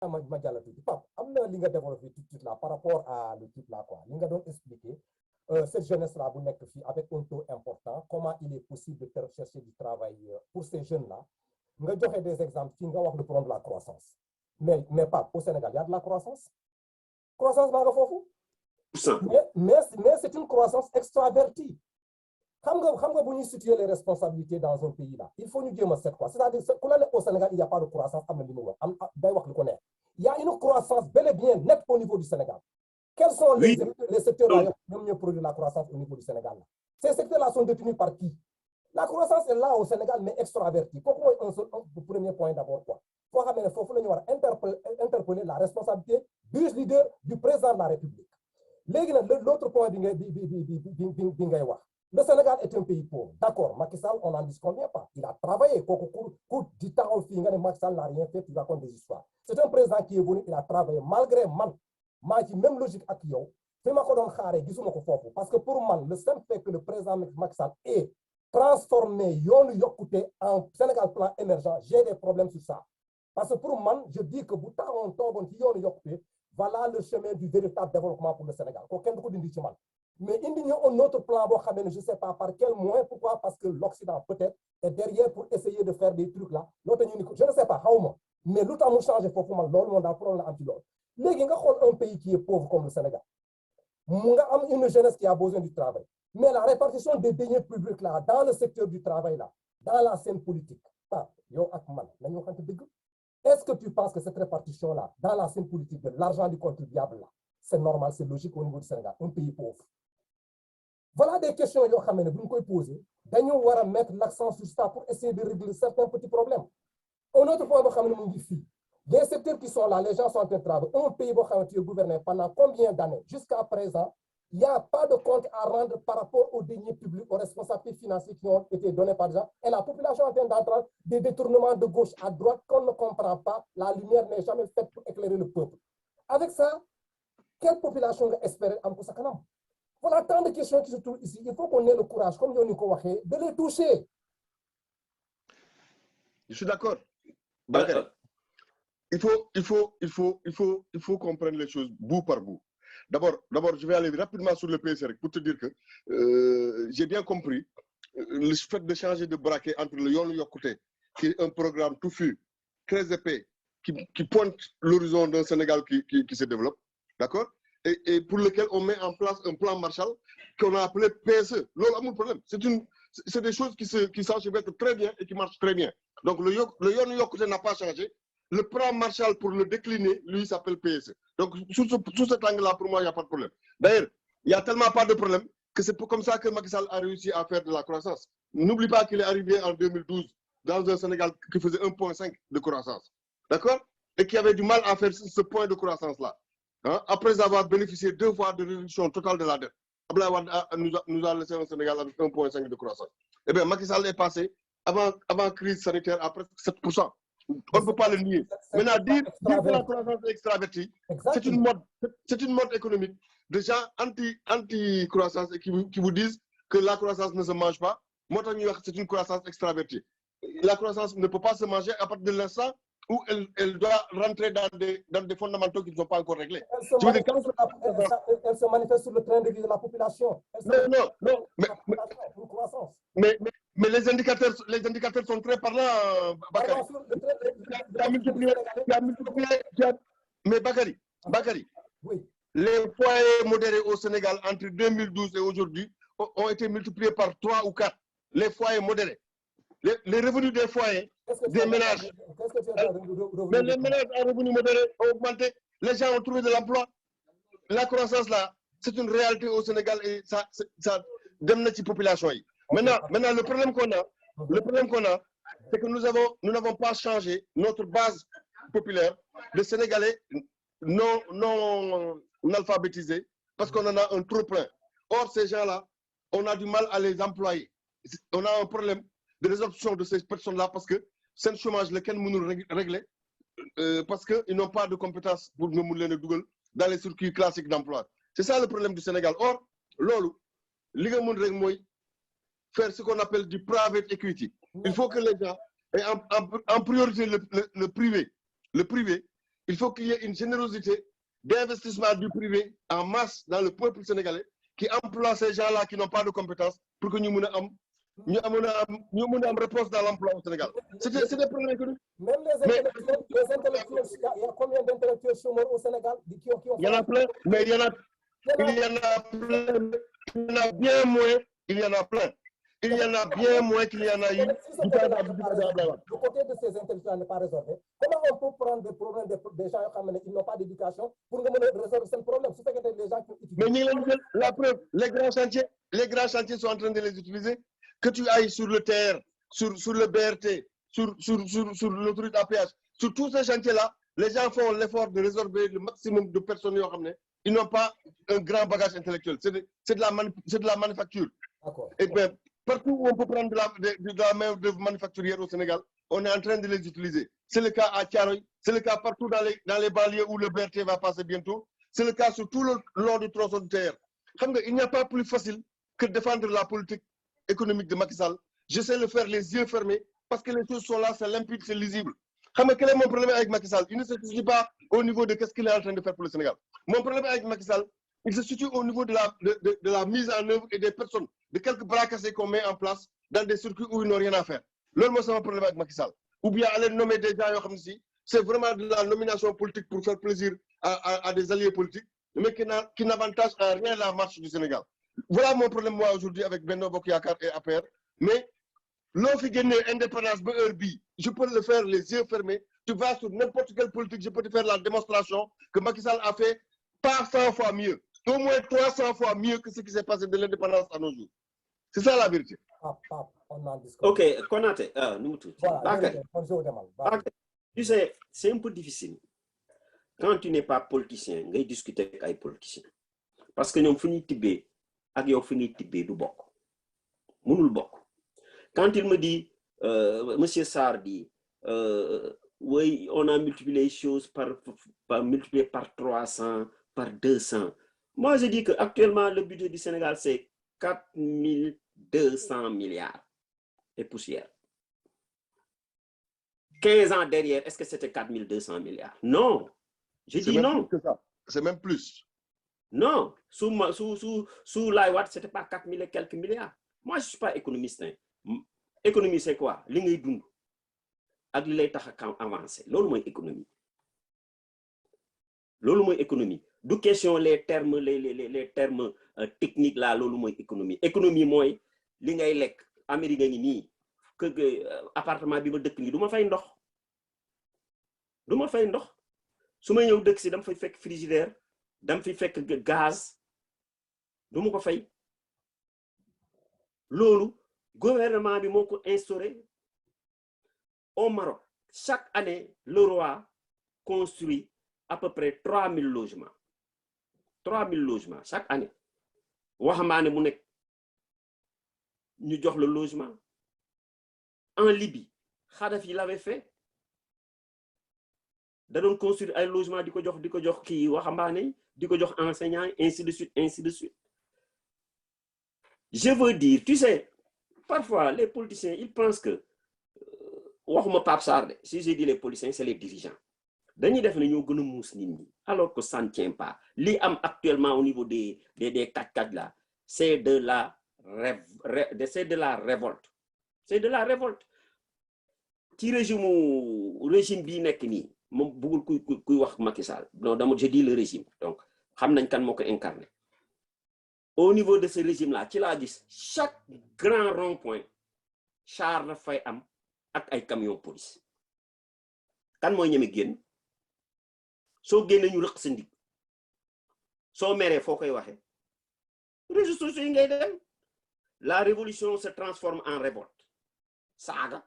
ma jàll tuuti Pape am na li nga développé tout de suite là par rapport à le truc là quoi li nga doon expliquer cette jeunesse là bu nekk fii avec un taux important comment il est possible de chercher du travail pour ces jeunes là nga joxe des exemples fii nga wax le problème de la croissance mais Pape au Sénégal il y a de la croissance baa nga foofu mais c'est une croissance extravertie xam nga bu ñuy situer les responsabilités dans un pays là il faut ñu jéem a seet quoi c'est-à-dire ku la ne au Sénégal il y a pas de croissance am na li mu wax am day wax li ko neex il y a une croissance bel et bien nette au niveau du Sénégal. Quels sont les secteurs là qui produisent la croissance au niveau du Sénégal là? Ces secteurs là sont détenus par qui? La croissance est là au Sénégal mais extravertie. Pourquoi un premier point d'abord quoi? Faut xam ne foofu la ñu war a interpeller la responsabilité du leader du président de la République. Léegi nag l'autre point bi ngay wax. Le Sénégal est un pays pauvre. D'accord, Macky Sall, on n'en disconvient pas. Il a travaillé. Du temps au final, Macky Sall n'a rien fait, tu racontes des histoires. C'est un président qui est venu, il a travaillé malgré man. Même logique avec yo. Parce que pour man, le simple fait que le président Macky Sall ait transformé Yon Yokouté en Sénégal plan émergent, j'ai des problèmes sur ça. Parce que pour man, je dis que Yon Yokouté, voilà le chemin du véritable développement pour le Sénégal. Mais il y a un autre plan, je ne sais pas par quel moyen, pourquoi? Parce que l'Occident peut-être est derrière pour essayer de faire des trucs là. Je ne sais pas, mais l'autre a changé pour moi, l'on a problème anti-l'autre. Les gens ont un pays qui est pauvre comme le Sénégal. On a une jeunesse qui a besoin du travail. Mais la répartition des deniers publics là, dans le secteur du travail là, dans la scène politique, est-ce que tu penses que cette répartition là, dans la scène politique de l'argent du contribuable là, c'est normal, c'est logique au niveau du Sénégal, un pays pauvre? Voilà des questions que vous pouvez poser. Nous devons mettre l'accent sur ça pour essayer de régler certains petits problèmes. Un autre point, les secteurs qui sont là, les gens sont en train de travailler. Un pays qui est gouverné pendant combien d'années? Jusqu'à présent, il n'y a pas de compte à rendre par rapport aux deniers publics, aux responsabilités financières qui ont été données par les gens. Et la population est en train d'entrer des détournements de gauche à droite qu'on ne comprend pas. La lumière n'est jamais faite pour éclairer le peuple. Avec ça, quelle population espérer en Koussakanam? Voilà tant de questions qui se trouvent ici. Il faut qu'on ait le courage, comme Yoniko Waché, de les toucher. Je suis d'accord. Il faut comprendre les choses bout par bout. D'abord, je vais aller rapidement sur le PSR pour te dire que j'ai bien compris le fait de changer de braquet entre le Yon Yokouté, qui est un programme touffu, très épais, qui pointe l'horizon d'un Sénégal qui se développe. D'accord? Et pour lequel on met en place un plan Marshall qu'on a appelé PSE. L'autre problème, c'est des choses qui s'enchevêtrent très bien et qui marchent très bien. Donc le Yon Yokouté n'a pas changé. Le plan Marshall pour le décliner, lui, s'appelle PSE. Donc sous cet angle-là, pour moi, il n'y a pas de problème. D'ailleurs, il n'y a tellement pas de problème que c'est comme ça que Macky Sall a réussi à faire de la croissance. N'oublie pas qu'il est arrivé en 2012 dans un Sénégal qui faisait 1,5 de croissance. D'accord? Et qui avait du mal à faire ce point de croissance-là. Hein? Après avoir bénéficié 2 fois de réduction totale de la dette, Abdoulaye Wade nous a laissé un Sénégal avec 1,5 de croissance. Eh bien, Macky Sall est passé, avant crise sanitaire, à presque 7%. On ne peut pas le nier. Maintenant, dire que la croissance est extravertie, c'est une mode économique de gens anti-croissance et qui vous disent que la croissance ne se mange pas. Moi, c'est une croissance extravertie. La croissance ne peut pas se manger à partir de l'instant où elle doit rentrer dans des fondamentaux qui ne sont pas encore réglés. Elle se manifeste sur le train de vie de la population. Non. Mais les indicateurs sont très parlants, Bakary. Mais Bakary, oui. Les foyers modérés au Sénégal entre 2012 et aujourd'hui ont été multipliés par 3 ou 4. Les foyers modérés. Les revenus des foyers, des ménages. Mais les ménages à revenus modérés ont augmenté. Les gens ont trouvé de l'emploi. La croissance là, c'est une réalité au Sénégal et ça donne notre population. Maintenant, le problème qu'on a, c'est que nous n'avons pas changé notre base populaire de Sénégalais non alphabétisés parce qu'on en a un trop plein. Or, ces gens-là, on a du mal à les employer. On a un problème de résorption de ces personnes-là parce que c'est un chômage lequel nous régler parce qu'ils n'ont pas de compétences pour nous Google dans les circuits classiques d'emploi. C'est ça le problème du Sénégal. Or, lolo, faire ce qu'on appelle du private equity. Il faut que les gens aient en priorité le privé. Le privé, il faut qu'il y ait une générosité d'investissement du privé en masse dans le peuple sénégalais qui emploie ces gens-là qui n'ont pas de compétences pour que nous ayons réponse dans l'emploi au Sénégal. C'est des problèmes économiques. Même les intellectuels, il y a combien d'intellectuels chômeurs au Sénégal qui ont Il y en a plein, mais il y en a plein, il y en a bien moins, il y en a plein. Il y en a bien moins qu'il y en a eu du temps Le côté de ces intellectuels n'est pas résolvé. Comment on peut prendre des problèmes des gens qui n'ont pas d'éducation pour résoudre ce problème? Les gens qui mais la preuve, les grands chantiers sont en train de les utiliser. Que tu ailles sur le TER, sur le BRT, sur l'autoroute à péage, sur tous ces chantiers-là, les gens font l'effort de résorber le maximum de personnes. Ils n'ont pas un grand bagage intellectuel. C'est de la manufacture. Et bien, partout où on peut prendre de la main-d'œuvre manufacturière au Sénégal, on est en train de les utiliser. C'est le cas à Thiaroye, c'est le cas partout dans les banlieues où le BRT va passer bientôt. C'est le cas sur tout le long du tronçon de terre. Il n'y a pas plus facile que de défendre la politique économique de Macky Sall. Je sais le faire les yeux fermés parce que les choses sont là, c'est limpide, c'est lisible. Quel est mon problème avec Macky Sall? Il ne se situe pas au niveau de ce qu'il est en train de faire pour le Sénégal. Mon problème avec Macky Sall, il se situe au niveau de la mise en œuvre et des personnes, de quelques bras cassés qu'on met en place dans des circuits où ils n'ont rien à faire. Moi, c'est mon problème avec Macky Sall. Ou bien aller nommer des gens comme ici, c'est vraiment de la nomination politique pour faire plaisir à des alliés politiques, mais qui n'avantage en rien la marche du Sénégal. Voilà mon problème, moi, aujourd'hui, avec Benno Bokk Yakaar et APR. Mais l'offre indépendance, je peux le faire les yeux fermés. Tu vas sur n'importe quelle politique, je peux te faire la démonstration que Macky Sall a fait pas 100 fois mieux, au moins 300 fois mieux que ce qui s'est passé de l'indépendance à nos jours. C'est ça la vérité. Ok, Konaté, nous tous. Tu sais, c'est un peu difficile. Quand tu n'es pas politicien, tu discuter avec les politiciens. Parce que nous finissons Tibé, ak yow finissons Tibé du bok. Mënul bok. Quand il me dit, Monsieur Sarr dit, oui, on a multiplié les choses multiplié par 300, par 200. Moi, je dis qu'actuellement, le budget du Sénégal, c'est 4200 milliards et poussière. 15 ans derrière, est-ce que c'était 4200 milliards? Non. Je dis non. C'est même plus. Non. Sous l'Aïwad, ce n'était pas 4000 et quelques milliards. Moi, je ne suis pas économiste. Hein. Économie, c'est quoi? L'ingédou. Ak li lay tax avancer. Lolu moy économie. Lolu moy économie. Du question les termes techniques là, lolu moy économie. Économie moy li ngay lek Amérique ngi ni que appartement bi ma dëkk ni duma fay ndox. Duma fay ndox. Suma ñew dëkk ci dama fay fekk frigidaire, dama fay fekk gaz. Duma ko fay. Lolu gouvernement bi moko instauré. Au Maroc, chaque année, le roi construit à peu près 3000 logements. 3000 logements chaque année. Wahamane mu nek ñu jox le logement. En Libye, Kadhafi l'avait fait. Da doon construire un logement diko jox ki wahamane, diko jox enseignants, ainsi de suite, ainsi de suite. Je veux dire, tu sais, parfois les politiciens, ils pensent que si je dis les policiers, c'est les dirigeants. Alors que ça ne tient pas. Li am actuellement au niveau des 4x4 là, c'est de la révolte. C'est de la révolte. Qui régime bi nek ni, mom bugul kuy wax Macky Sall. Non, je dis le régime. Donc, xam nañ kan moko incarner. Au niveau de ce régime là, ci la gis chaque grand rond-point char na fay am ak ay camion police. Kan moy ñëmé génn so génné ñu rëq sa ndig so méré foo koy waxé réseaux sociaux yi ngay dem. La révolution se transforme en révolte. Saaga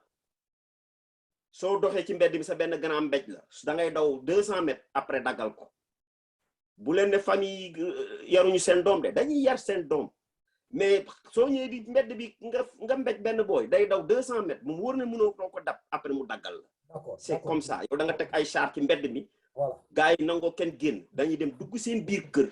so doxé ci mbéd bi sa benn grand mbéj la da ngay daw 200 mètres après dagal ko. Bu leen ne famille yaruñu seen doom de dañuy yar seen doom. Mais soo ñëwee di mbedd bi nga mbéj benn booy day daw 200 mètres mu wóor ne mënoo ko dab après mu daggal la. C'est comme ça yow da nga teg ay char ci mbedd mi. Gars yi nangoo kenn génn dañuy dem dugg seen biir kër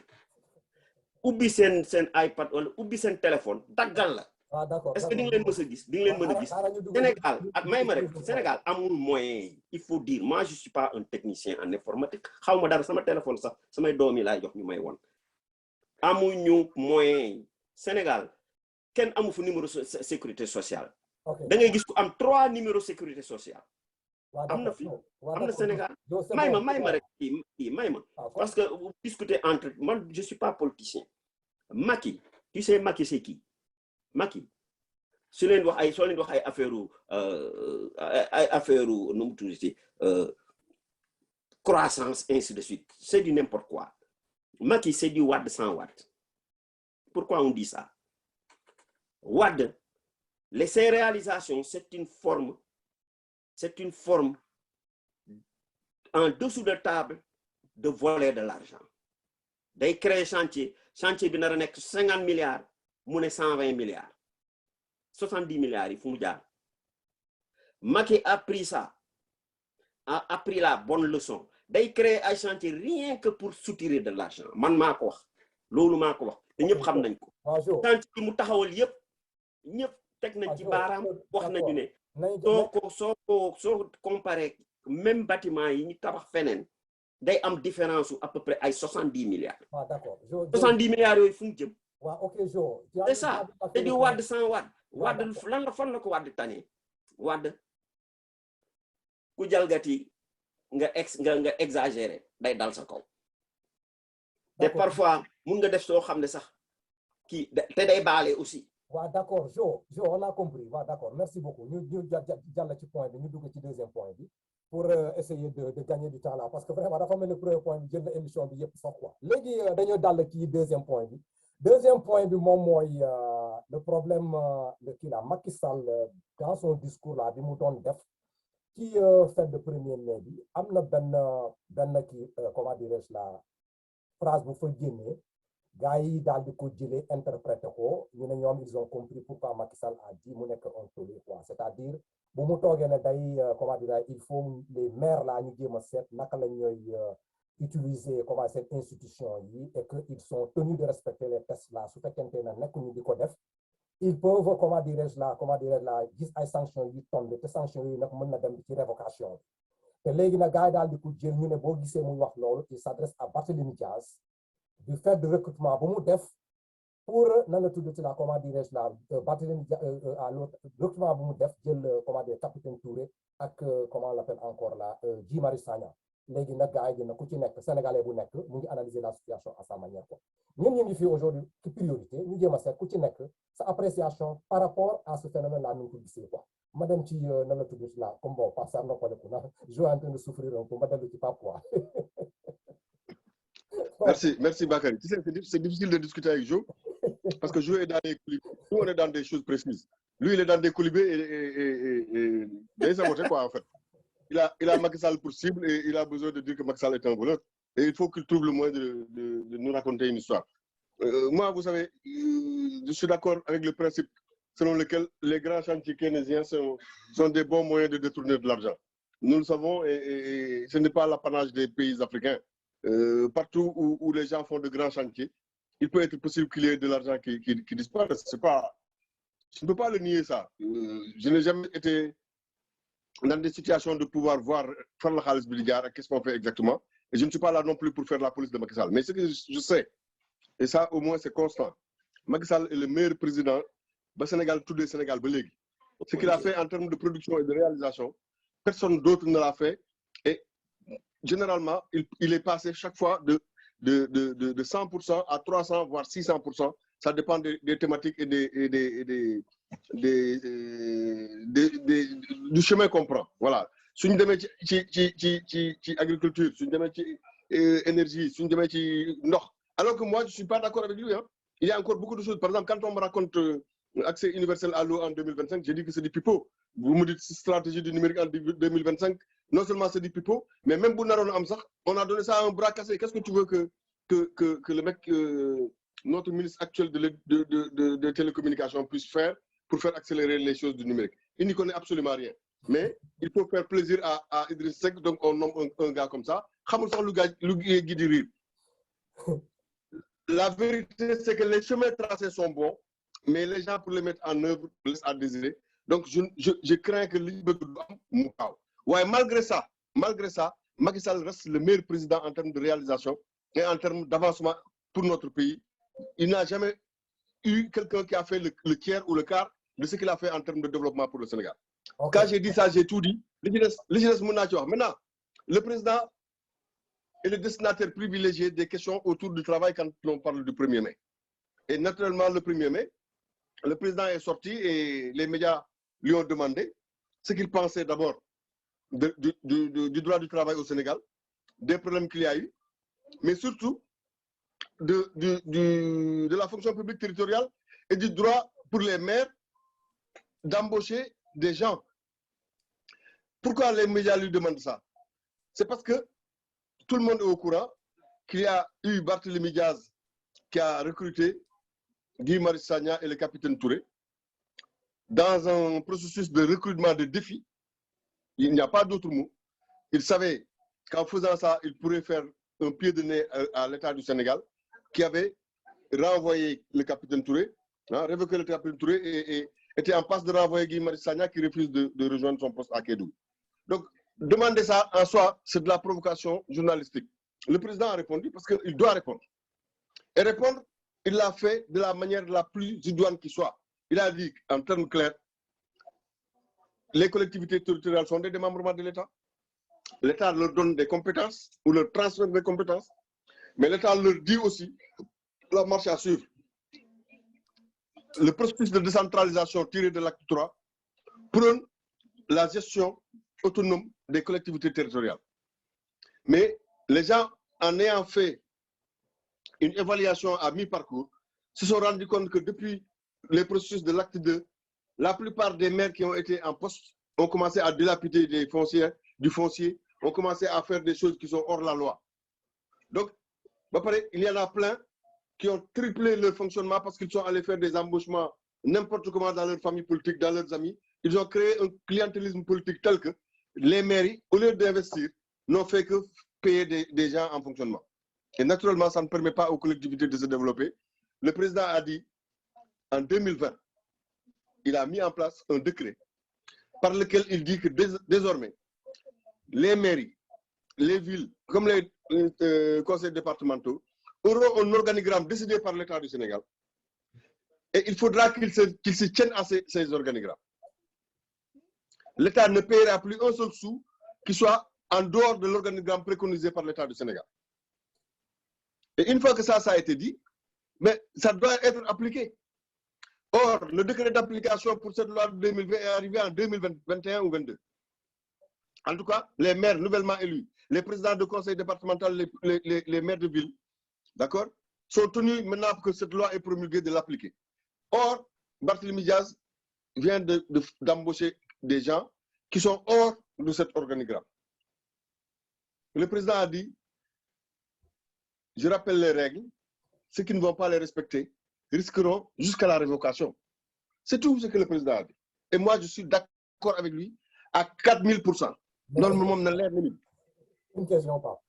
ubbi seen iPad wala ubbi seen téléphone daggal la Ah, d'accord. Est-ce que di nga leen mës a gis di nga leen mën a gis Sénégal may ma rek Sénégal amul moyen il faut dire moi je suis pas un technicien en informatique xaw ma dara sama téléphone sax samay doom yi laay jox ñu may won amuñu moyen Sénégal kenn amu fu numéro sécurité sociale da ngay gis ku am 3 numéros sécurité sociale am na fi am na Sénégal may ma rek kii may ma parce que vous discutez entre man je suis pas politicien Macky tu sais Macky c'est qui Macky su leen wax ay soo leen wax ay affaire nu mu tuddati croissance ainsi de suite c'est du n'importe quoi Macky c'est du Wade sans Wade pourquoi on dit ça Wade ses réalisations c'est une forme en dessous de table de voler de l'argent day créer chantier bi nar a nekk 50 milliards mu ne 120 milliards 70 milliards yi fu mu jaar Macky a pris ça a appris la bonne leçon day créer ay chantier rien que pour soutirer de l'argent man maa ko wax loolu maa ko wax te ñëpp xam nañ ko chantier bi mu taxawal yëpp ñëpp teg nañ ci baaraam wax nañu ne soo comparé même bâtiment yi ñu tabax feneen day am différence à peu près ay 70 milliards 70 milliards yooyu fu mu jëm c'est ça c'est du Wade sans Wade lan la fan la ko Wade tane Wade ku jalgati nga exagéré day dal sa kaw te parfois mun nga def soo xam ne sax kii te day baale aussi d'accord Jo on a compris d'accord merci beaucoup ñu jàll ci point bi ñu dugg ci deuxième point bi pour essayer de gagner du temps là parce que vraiment dafa mel ni premier point bi jël na émission bi yëpp sax quoi léegi dañoo dal ci deuxième point bi moom mooy le problème kii la Macky Sall dans son discours là bi mu doon def ci fête de 1er mai bi am na benn kii comment dirais-je la phrase bu fa génnee gars yi daal di ko jëlee interprété ko ñu ne ñoom ils ont compris pourquoi Macky Sall a dit mu nekk un tollé quoi c'est-à-dire bu mu toogee ne day comment dire il faut les maires là ñu jéem a seet naka la ñooy utiliser comment cette institution yi et que ils sont tenus de respecter les tests là su fekkente ne nekk ñu di ko def ils peuvent comment dirais-je la gis ay sanctions yi tombé te sanctions yi nag mën na dem ci révocation te léegi nag gars yi daal di ko jël ñu ne boo gisee muy wax loolu il s'adresse à Barthélémy Diaz du fait de recrutement bu mu def pour nan la tuddati la comment dirais-je la Barthélémy à l'autre recrutement bu mu def jël comment dire capitaine Touré ak comment on l'appelle encore là Guy Marius Sagna léegi nag gars yi dina ku ci nekk sénégalais bu nekk mu ngi analyser la situation à sa manière quoi ñun ñu ngi fii aujourd'hui ci priorité ñu jéem a seet ku ci nekk sa appréciation par rapport à ce phénomène là nu ko gisee quoi ma dem ci nan la tuddati la comme bon parce que am na ko leku na je suis en train de souffrir un peu ma dellu ci Pape quoi. Merci Bakary. Tu sais, c'est difficile de discuter avec Joe parce que Joe est dans des colibés. Nous, on est dans des choses précises. Lui, il est dans des colibés et il s'est quoi en fait. Il a Macky Sall pour cible et il a besoin de dire que Macky Sall est un voleur. Et il faut qu'il trouve le moyen de nous raconter une histoire. Moi, vous savez, je suis d'accord avec le principe selon lequel les grands chantiers keynésiens sont des bons moyens de détourner de l'argent. Nous le savons et ce n'est pas l'apanage des pays africains. Partout où les gens font de grands chantiers, il peut être possible qu'il y ait de l'argent qui disparaisse. Je ne peux pas le nier ça. Je n'ai jamais été dans des situations de pouvoir voir faire la Khalis Bidigar, qu'est-ce qu'on fait exactement. Et je ne suis pas là non plus pour faire la police de Macky Sall. Mais ce que je sais, et ça au moins c'est constant, Macky Sall est le meilleur président du Sénégal, tout le Sénégal. Ce qu'il a fait en termes de production et de réalisation, personne d'autre ne l'a fait. Et généralement, il est passé chaque fois de 100% à 300, voire 600%. Ça dépend des thématiques et du chemin qu'on prend. Voilà. Si nous avons agriculture, si nous avons énergie, si nous avons alors que moi, je ne suis pas d'accord avec lui. Hein. Il y a encore beaucoup de choses. Par exemple, quand on me raconte accès universel à l'eau en 2025, j'ai dit que c'est du pipeau. Vous me dites stratégie du numérique en 2025. Non seulement c'est du pipeau, mais même on a donné ça à un bras cassé. Qu'est-ce que tu veux que le mec, notre ministre actuel de télécommunications puisse faire pour faire accélérer les choses du numérique? Il n'y connaît absolument rien. Mais il faut faire plaisir à Idriss Seck, donc on nomme un gars comme ça. La vérité, c'est que les chemins tracés sont bons. mais les gens, pour les mettre en œuvre, laissent à désirer. Donc, je crains que l'Ibé ouais, malgré ça, Macky Sall reste le meilleur président en termes de réalisation et en termes d'avancement pour notre pays. Il n'a jamais eu quelqu'un qui a fait le tiers ou le quart de ce qu'il a fait en termes de développement pour le Sénégal. Okay. Quand j'ai dit ça, j'ai tout dit. Maintenant, le président est le destinataire privilégié des questions autour du travail quand on parle du 1er mai. Et naturellement, le 1er mai, le président est sorti et les médias lui ont demandé ce qu'il pensait d'abord du droit du travail au Sénégal, des problèmes qu'il y a eu, mais surtout de la fonction publique territoriale et du droit pour les maires d'embaucher des gens. Pourquoi les médias lui demandent ça? C'est parce que tout le monde est au courant qu'il y a eu Barthélémy Diaz qui a recruté Guy Marius Sagna et le capitaine Touré dans un processus de recrutement de défi. Il n'y a pas d'autre mot. Il savait qu'en faisant ça, il pourrait faire un pied de nez à l'État du Sénégal qui avait renvoyé le capitaine Touré, révoqué le capitaine Touré et était en passe de renvoyer Guy Marius Sagna qui refuse de rejoindre son poste à Kédougou. Donc, demander ça en soi, c'est de la provocation journalistique. Le président a répondu parce qu'il doit répondre. Et répondre, il l'a fait de la manière la plus idoine qui soit. Il a dit en termes clairs, les collectivités territoriales sont des démembrements de l'État. L'État leur donne des compétences ou leur transfère des compétences, mais l'État leur dit aussi la marche à suivre. Le processus de décentralisation tiré de l'acte 3 prône la gestion autonome des collectivités territoriales. Mais les gens, en ayant fait une évaluation à mi-parcours, se sont rendus compte que depuis les processus de l'acte 2, la plupart des maires qui ont été en poste ont commencé à dilapider du foncier, ont commencé à faire des choses qui sont hors la loi. Donc, il y en a plein qui ont triplé leur fonctionnement parce qu'ils sont allés faire des embauchements n'importe comment dans leur famille politique, dans leurs amis. Ils ont créé un clientélisme politique tel que les mairies, au lieu d'investir, n'ont fait que payer des gens en fonctionnement. Et naturellement, ça ne permet pas aux collectivités de se développer. Le président a dit, en 2020, il a mis en place un décret par lequel il dit que désormais, les mairies, les villes, comme les conseils départementaux, auront un organigramme décidé par l'État du Sénégal. Et il faudra qu'ils se tiennent à ces organigrammes. L'État ne paiera plus un seul sou qui soit en dehors de l'organigramme préconisé par l'État du Sénégal. Et une fois que ça a été dit, mais ça doit être appliqué. Or, le décret d'application pour cette loi de 2020 est arrivé en 2021 ou 2022. En tout cas, les maires nouvellement élus, les présidents de conseil départemental, les maires de ville, d'accord, sont tenus maintenant que cette loi est promulguée de l'appliquer. Or, Barthélémy Diaz vient d'embaucher des gens qui sont hors de cet organigramme. Le président a dit, je rappelle les règles, ceux qui ne vont pas les respecter risqueront jusqu'à la révocation. C'est tout ce que le président a dit. Et moi, je suis d'accord avec lui à 4000%. Une question, pas.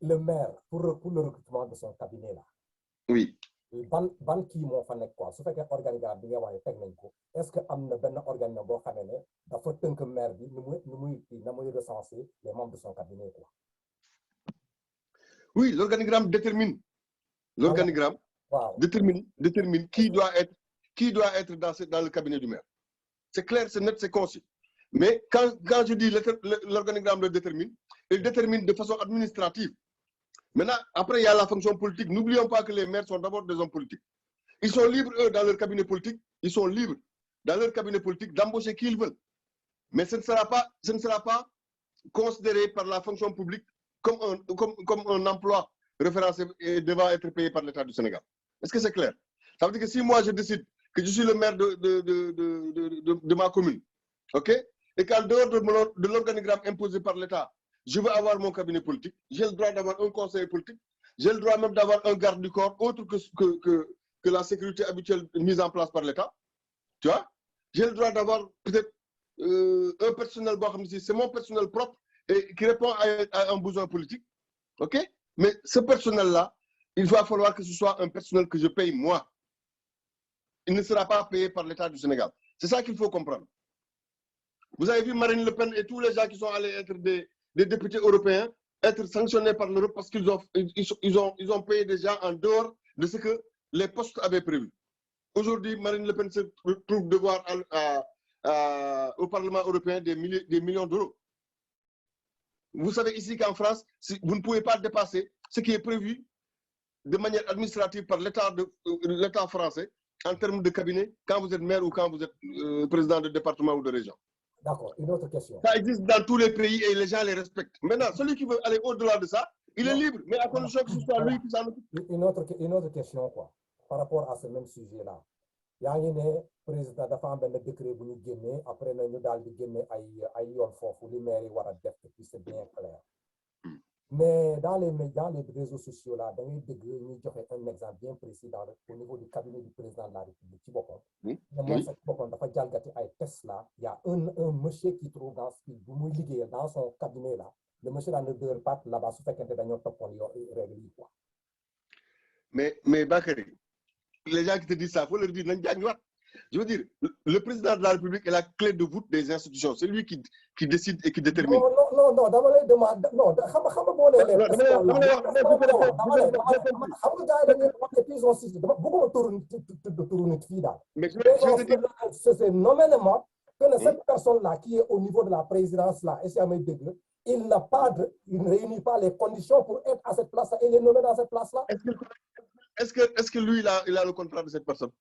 Le maire, pour le recrutement de son cabinet là. Oui. Ban qui m'ont fait quoi? Ce fait que organigramme bi nga wax tek ko. Est-ce que amna ben organigramme bo xamé né dafa teunk maire bi nu recenser les membres de son cabinet quoi? Oui, l'organigramme détermine. L'organigramme détermine qui doit être dans le cabinet du maire. C'est clair, c'est net, c'est concis. Mais quand je dis l'organigramme le détermine, il détermine de façon administrative. Maintenant, après, il y a la fonction politique. N'oublions pas que les maires sont d'abord des hommes politiques. Ils sont libres, eux, dans leur cabinet politique, ils sont libres, dans leur cabinet politique, d'embaucher qui ils veulent. Mais ce ne sera pas considéré par la fonction publique comme un emploi référencé et devant être payé par l'État du Sénégal. Est-ce que c'est clair? Ça veut dire que si moi je décide que je suis le maire de ma commune, ok, et qu'en dehors de l'organigramme imposé par l'État, je veux avoir mon cabinet politique, j'ai le droit d'avoir un conseiller politique, j'ai le droit même d'avoir un garde du corps autre que la sécurité habituelle mise en place par l'État, tu vois, j'ai le droit d'avoir peut-être un personnel, c'est mon personnel propre et qui répond à un besoin politique, ok, mais ce personnel-là, il va falloir que ce soit un personnel que je paye moi. Il ne sera pas payé par l'État du Sénégal. C'est ça qu'il faut comprendre. Vous avez vu Marine Le Pen et tous les gens qui sont allés être des députés européens être sanctionnés par l'Europe parce qu'ils ont payé des gens en dehors de ce que les postes avaient prévu. Aujourd'hui, Marine Le Pen se trouve devoir au Parlement européen des millions d'euros. Vous savez ici qu'en France, vous ne pouvez pas dépasser ce qui est prévu de manière administrative par l'État français en termes de cabinet quand vous êtes maire ou quand vous êtes président de département ou de région. D'accord, une autre question. Ça existe dans tous les pays et les gens les respectent. Maintenant, celui qui veut aller au-delà de ça, il est libre, mais à condition que ce soit lui qui s'en occupe. Une autre question, quoi, par rapport à ce même sujet-là. Il y a un président de la benn décret bu ñu génnee après ñu daal di génne ay yoon foofu li maire yi war a def puis c'est bien clair. Mais dans les réseaux sociaux là, da ngay dégg ñuy joxe un exemple bien précis au niveau du cabinet du président de la République ci boppam. Moom sax ci boppam dafa jalgati ay Tesla. Il y a un monsieur qui trouve dans bu muy liggéeyal dans son cabinet là. Le monsieur là ne devrait pas là-bas su fekkente dañoo toppoon règle yi quoi. Mais Bakary, les gens qui te disent ça, il faut leur dire nañ jàngiwaat. Je veux dire, le président de la République est la clé de voûte des institutions. C'est lui qui décide et qui détermine. Non, dama lay demande. Non, xam nga boo nee leen. Xam nga gars yi dañuy wax que ils ont cité dama bëgguma turu nit fii daal. Mais je vais te dire, c'est nommément que cette personne-là qui est au niveau de la présidence là, et c'est à mes degrés, il ne réunit pas les conditions pour être à cette place-là. Il est nommé dans cette place-là. Est-ce que lui, il a le contrat de cette personne?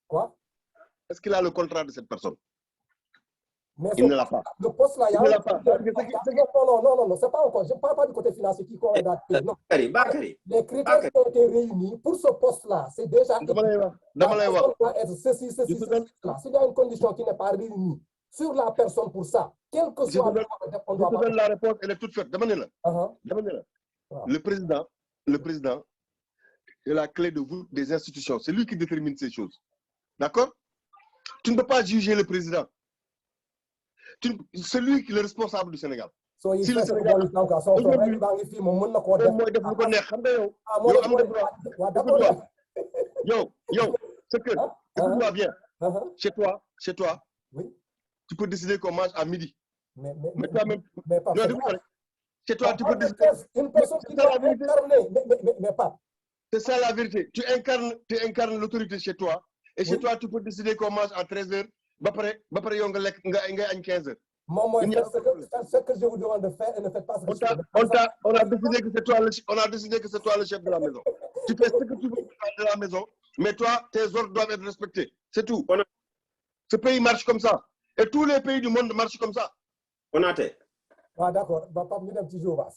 Quoi? Est-ce qu'il a le contrat de cette personne? Mais il ne l'a pas. Le poste là, il y a il ne l'a pas. Non, c'est pas encore. Je ne parle pas du côté financier qui correspond à non. Les critères qui ont été réunis pour ce poste-là, c'est déjà. Doit être ceci, cela. S'il y a une condition qui n'est pas réunie sur la personne pour ça, quel que soit on doit. Je te donne la réponse, elle est toute faite. Le président est la clé de voûte des institutions. C'est lui qui détermine ces choses. D'accord? Tu ne peux pas juger le président. C'est lui qui est le responsable du Sénégal. Si le Sénégal écoute-moi bien. Chez toi, oui. Tu peux décider qu'on mange à midi. Mais toi-même, chez toi, tu peux décider. Une personne qui doit incarner, mais pas. C'est ça la vérité. Tu incarnes l'autorité chez toi. Et chez toi, tu peux décider qu'on mange à 13h. Après, à 15h. Ce que je vous demande de faire et ne faites pas ce que on a décidé que c'est toi le chef de la maison. Tu fais ce que tu veux de la maison, mais toi, tes ordres doivent être respectés. C'est tout. Ce pays marche comme ça. Et tous les pays du monde marchent comme ça. On a été. Ah, d'accord.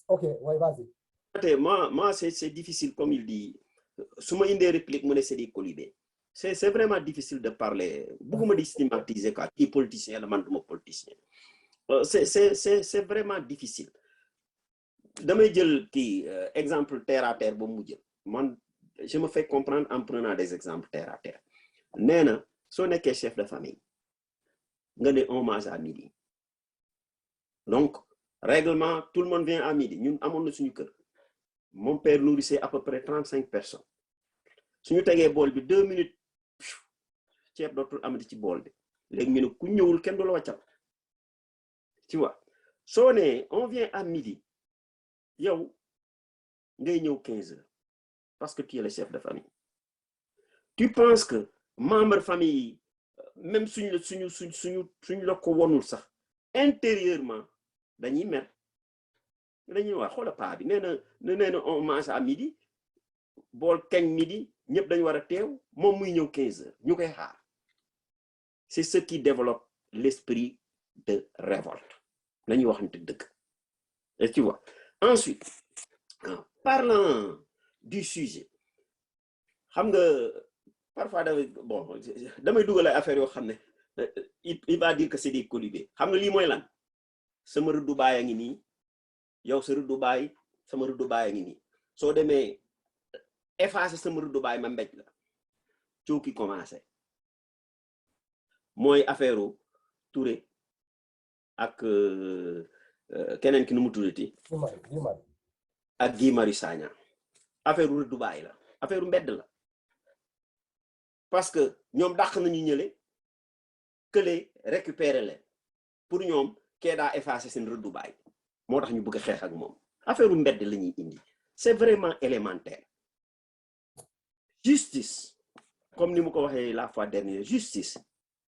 Ok, ouais, vas-y. Moi c'est difficile, comme il dit. Si je des répliques, c'est des colibés. C'est vraiment difficile de parler. Beaucoup me stigmatiser quoi. Qui est politicien, le monde politicien. C'est vraiment difficile. Damay jël exemple terre à terre ba mu jël. Man je me fais comprendre en prenant des exemples terre à terre. Néna, soo nekkee chef de famille, nga ne on mange à midi. Donc, règlement, tout le monde vient à midi. Ñun amoon na suñu kër. Mon père nourrissait à peu près 35 personnes. Suñu tegee bool bi 2 minutes ceeb dootul amati ci bool bi. Léegi ñu ne ku ñëwul kenn du la wàccal. Tu vois, on vient à midi, yow ngay ñëw 15h parce que tu es le chef de famille. Tu penses que membre famille même suñ la ko wonul sax intérieurement dañuy mer dañuy wax xoola paa bi nee na on mange à midi bool kañ midi ñëpp dañu war a teew moom muy ñëw 15h ñu koy xaar. C'est ce qui développe l'esprit de révolte. Et tu vois. Ensuite, parlant du sujet, parfois, bon, il va dire que c'est des colibés. Sama rëddu baay a ngi nii yow sa rëddu baay sama rëddu baay a ngi nii soo demee effacer sama rëddu baay ma mbéj la coow ki commencé mooy affaire Touré ak keneen ki nu mu tuddati ak Guy Marius Sagna affaire u Dubaï la affaire u mbedd la parce que ñoom dàq nañu ñële kële récupérer leen pour ñoom kee daa effacer seen rëdd Dubaï moo tax ñu bëgg a xeex ak moom affaire u mbedd la ñuy indi c'est vraiment élémentaire justice comme ni mu ko waxee la fois dernière justice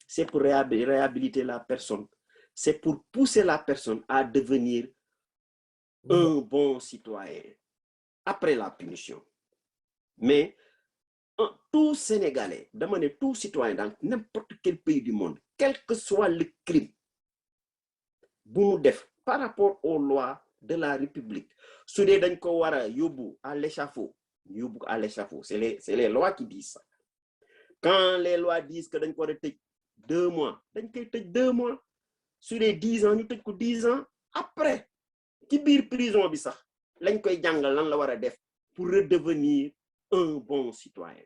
c'est pour réhabiliter la personne c'est pour pousser la personne à devenir un bon citoyen après la punition mais tout Sénégalais dama ne tout citoyen dans n'importe quel pays du monde quel que soit le crime bu mu def par rapport aux lois de la République su dee dañ ko war a yóbbu à l'échafaud yóbbu à l'échafaud c'est les lois qui disent ça quand les lois disent que dañ ko war a tëj 2 mois dañ koy tëj 2 mois su dee 10 ans ñu tëj ko 10 ans après ci biir prison bi sax lañ koy jàngal lan la war a def pour redevenir un bon citoyen.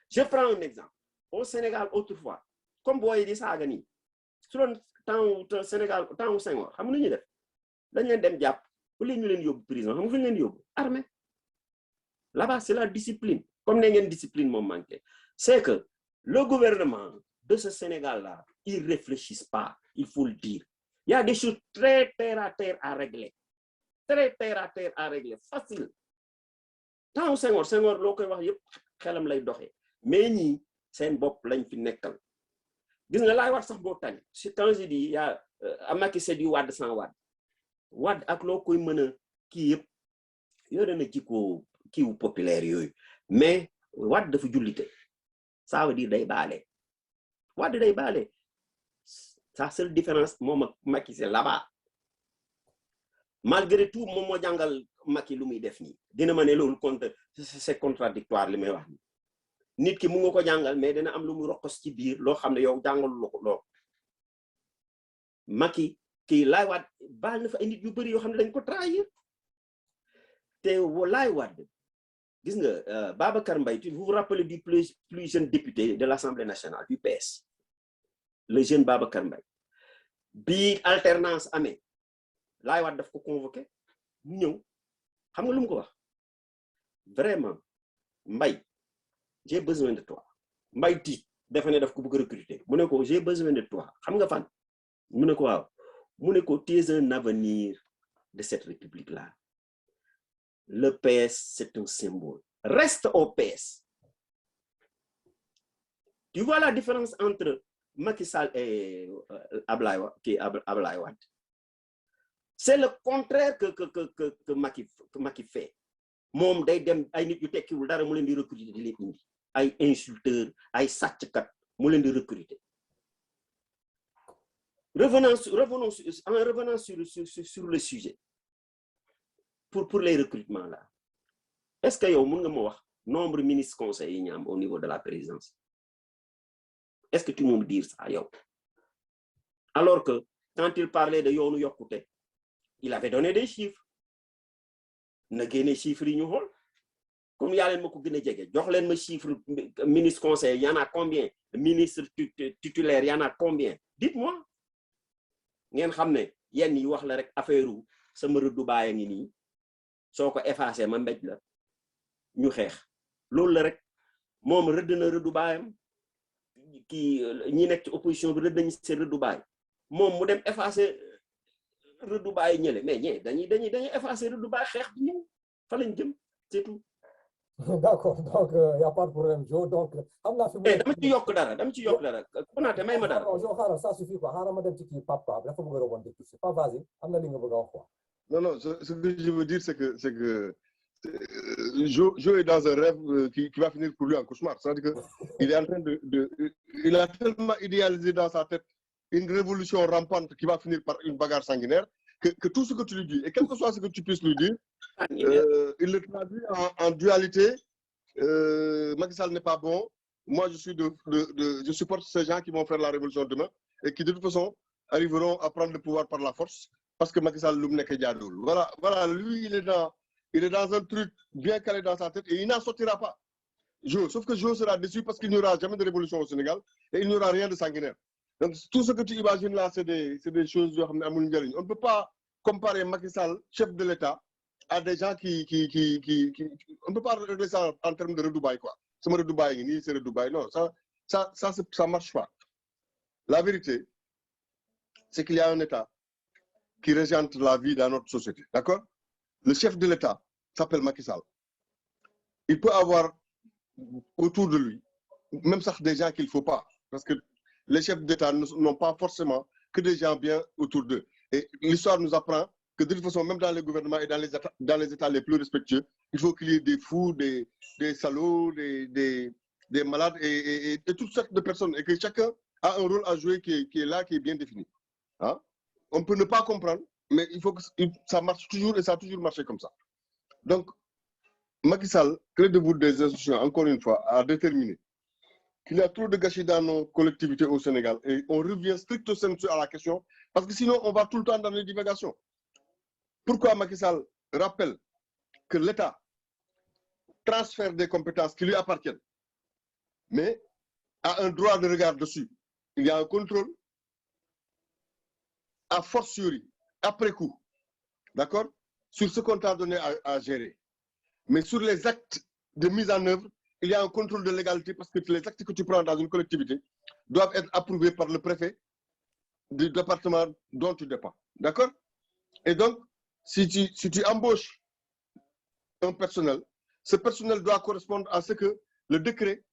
Je prends un exemple. Au Sénégal, autrefois, comme vous voyez ça, sur le temps au Sénégal, temps au Senghor, xam nga ñu def dañ leen dem jàpp bu leen ñu leen yóbbu prison xam nga fu ñu leen yóbbu armée. Là-bas, c'est la discipline. Comme ne ngeen discipline moom manqué. C'est que le gouvernement de ce Sénégal-là, ils ne réfléchissent pas, il faut le dire. Il y a des choses très terre à terre à régler. Très terre à terre à régler, facile. Tant au Senghor loo koy wax yëpp xelam lay doxee mais ñii seen bopp lañ fi nekkal gis nga laay wax sax boo tane c'est quand je dis y a Macky c'est du Wade sans Wade ak loo koy mën a kii yëpp yore na jikko kiiwu populaire yooyu mais Wade dafa jullite ça veut dire day baale Wade day baale sa seule différence moom ak Macky c'est là-bas malgré tout moom moo jàngal Macky lu muy def nii dina ma ne loolu c'est contradictoire li may wax ni nit ki mu nga ko jàngal mais dina am lu mu rokkos ci biir loo xam ne yow jàngalu la ko loo Macky kii Laay Wade baal na fa ay nit yu bëri yoo xam ne dañ ko trahir te Laay Wade gis nga Babacar Mbaye vous vous rappelez du plus jeune député de l'Assemblée nationale du PS le jeune Babacar Mbaye bi alternance amee Laay Wade daf ko convoqué mu ñëw xam nga lu mu ko wax vraiment Mbaye j'ai besoin de toi Mbaye tiit defe ne daf ko bëgg recruter mu ne ko j'ai besoin de toi xam nga fan mu ne ko waaw mu ne ko tu es un avenir de cette république là le PS c'est un symbole reste au PS. Tu vois la différence entre Macky Sall et Ablaye Wade. C'est le contraire que Macky fait. Moom day dem ay nit yu tekkiwul dara mu leen di recruter di leen indi ay insulteurs ay sàcckat mu leen di recruter. Revenons sur le sujet pour les recrutements là. Est-ce que yow mën nga ma wax nombre ministre conseil yi ñu am au niveau de la présidence? Est-ce que tu peux me dire ça yow? Alors que quand il parlait de yoonu yokkute, il avait donné des chiffres. Na génne chiffres yi ñu xool. Comme yaa leen ma ko gën a jege jox leen ma chiffre ministre conseil y en a combien? Ministre titulaire y en a combien? Dites-moi. Ngeen xam ne yenn yi wax la rek affaire u sama rëddu baay ngi nii soo ko effacé ma mbéj la ñu xeex loolu la rek moom rëdd na rëddu baayam kii ñi nekk ci opposition bi rëdd nañu seen rëddu baay moom mu dem effacé rëddu baay ñële mais ñee dañuy effacé rëddu baay xeex bi ñëw fa lañ jëm c'est tout. D'accord, donc y a pas de problème Jo, donc am naa fi dama ci yokk dara Konaté may ma dara. Jo xaaral ça suffit quoi xaaral ma dem ci kii Papa dafa bëgg a rebondir dessus pas vas-y am na li nga bëgg a wax quoi. Non, ce que je veux dire c'est que Jo est dans un rêve qui va finir pour lui en cauchemar. C'est-à-dire qu'il est en train il a tellement idéalisé dans sa tête une révolution rampante qui va finir par une bagarre sanguinaire que tout ce que tu lui dis, et quel que soit ce que tu puisses lui dire, il le traduit en dualité. Macky Sall n'est pas bon. Moi, je supporte ces gens qui vont faire la révolution demain et qui, de toute façon, arriveront à prendre le pouvoir par la force parce que Macky Sall l'oublie que Diadoul. Voilà, lui, il est dans un truc bien calé dans sa tête et il n'en sortira pas. Sauf que Jo sera déçu parce qu'il n'y aura jamais de révolution au Sénégal et il n'y aura rien de sanguinaire. Donc, tout ce que tu imagines là, c'est des choses. On ne peut pas comparer Macky Sall, chef de l'État, à des gens on ne peut pas régler ça en termes de Redubaï, quoi. C'est Redubaï, c'est Redubaï. Non, ça marche pas. La vérité, c'est qu'il y a un État qui régente la vie dans notre société. D'accord? Le chef de l'État s'appelle Macky Sall. Il peut avoir autour de lui, même ça des gens qu'il ne faut pas. Parce que les chefs d'État n'ont pas forcément que des gens bien autour d'eux. Et l'histoire nous apprend que de toute façon, même dans les gouvernements et dans les États les plus respectueux, il faut qu'il y ait des fous, des salauds, des malades et toutes sortes de personnes. Et que chacun a un rôle à jouer qui est là, qui est bien défini. Hein? On peut ne pas comprendre, mais il faut que ça marche toujours et ça a toujours marché comme ça. Donc, Macky Sall, clé de voûte des institutions, encore une fois, a déterminé qu'il y a trop de gâchis dans nos collectivités au Sénégal. Et on revient stricto sensu à la question, parce que sinon, on va tout le temps dans les divagations. Pourquoi Macky Sall rappelle que l'État transfère des compétences qui lui appartiennent, mais a un droit de regard dessus? Il y a un contrôle a fortiori, après coup, d'accord, sur ce qu'on t'a donné à gérer. Mais sur les actes de mise en œuvre, il y a un contrôle de légalité parce que les actes que tu prends dans une collectivité doivent être approuvés par le préfet du département dont tu dépends. D'accord? Et donc, si tu embauches un personnel, ce personnel doit correspondre à ce que le décret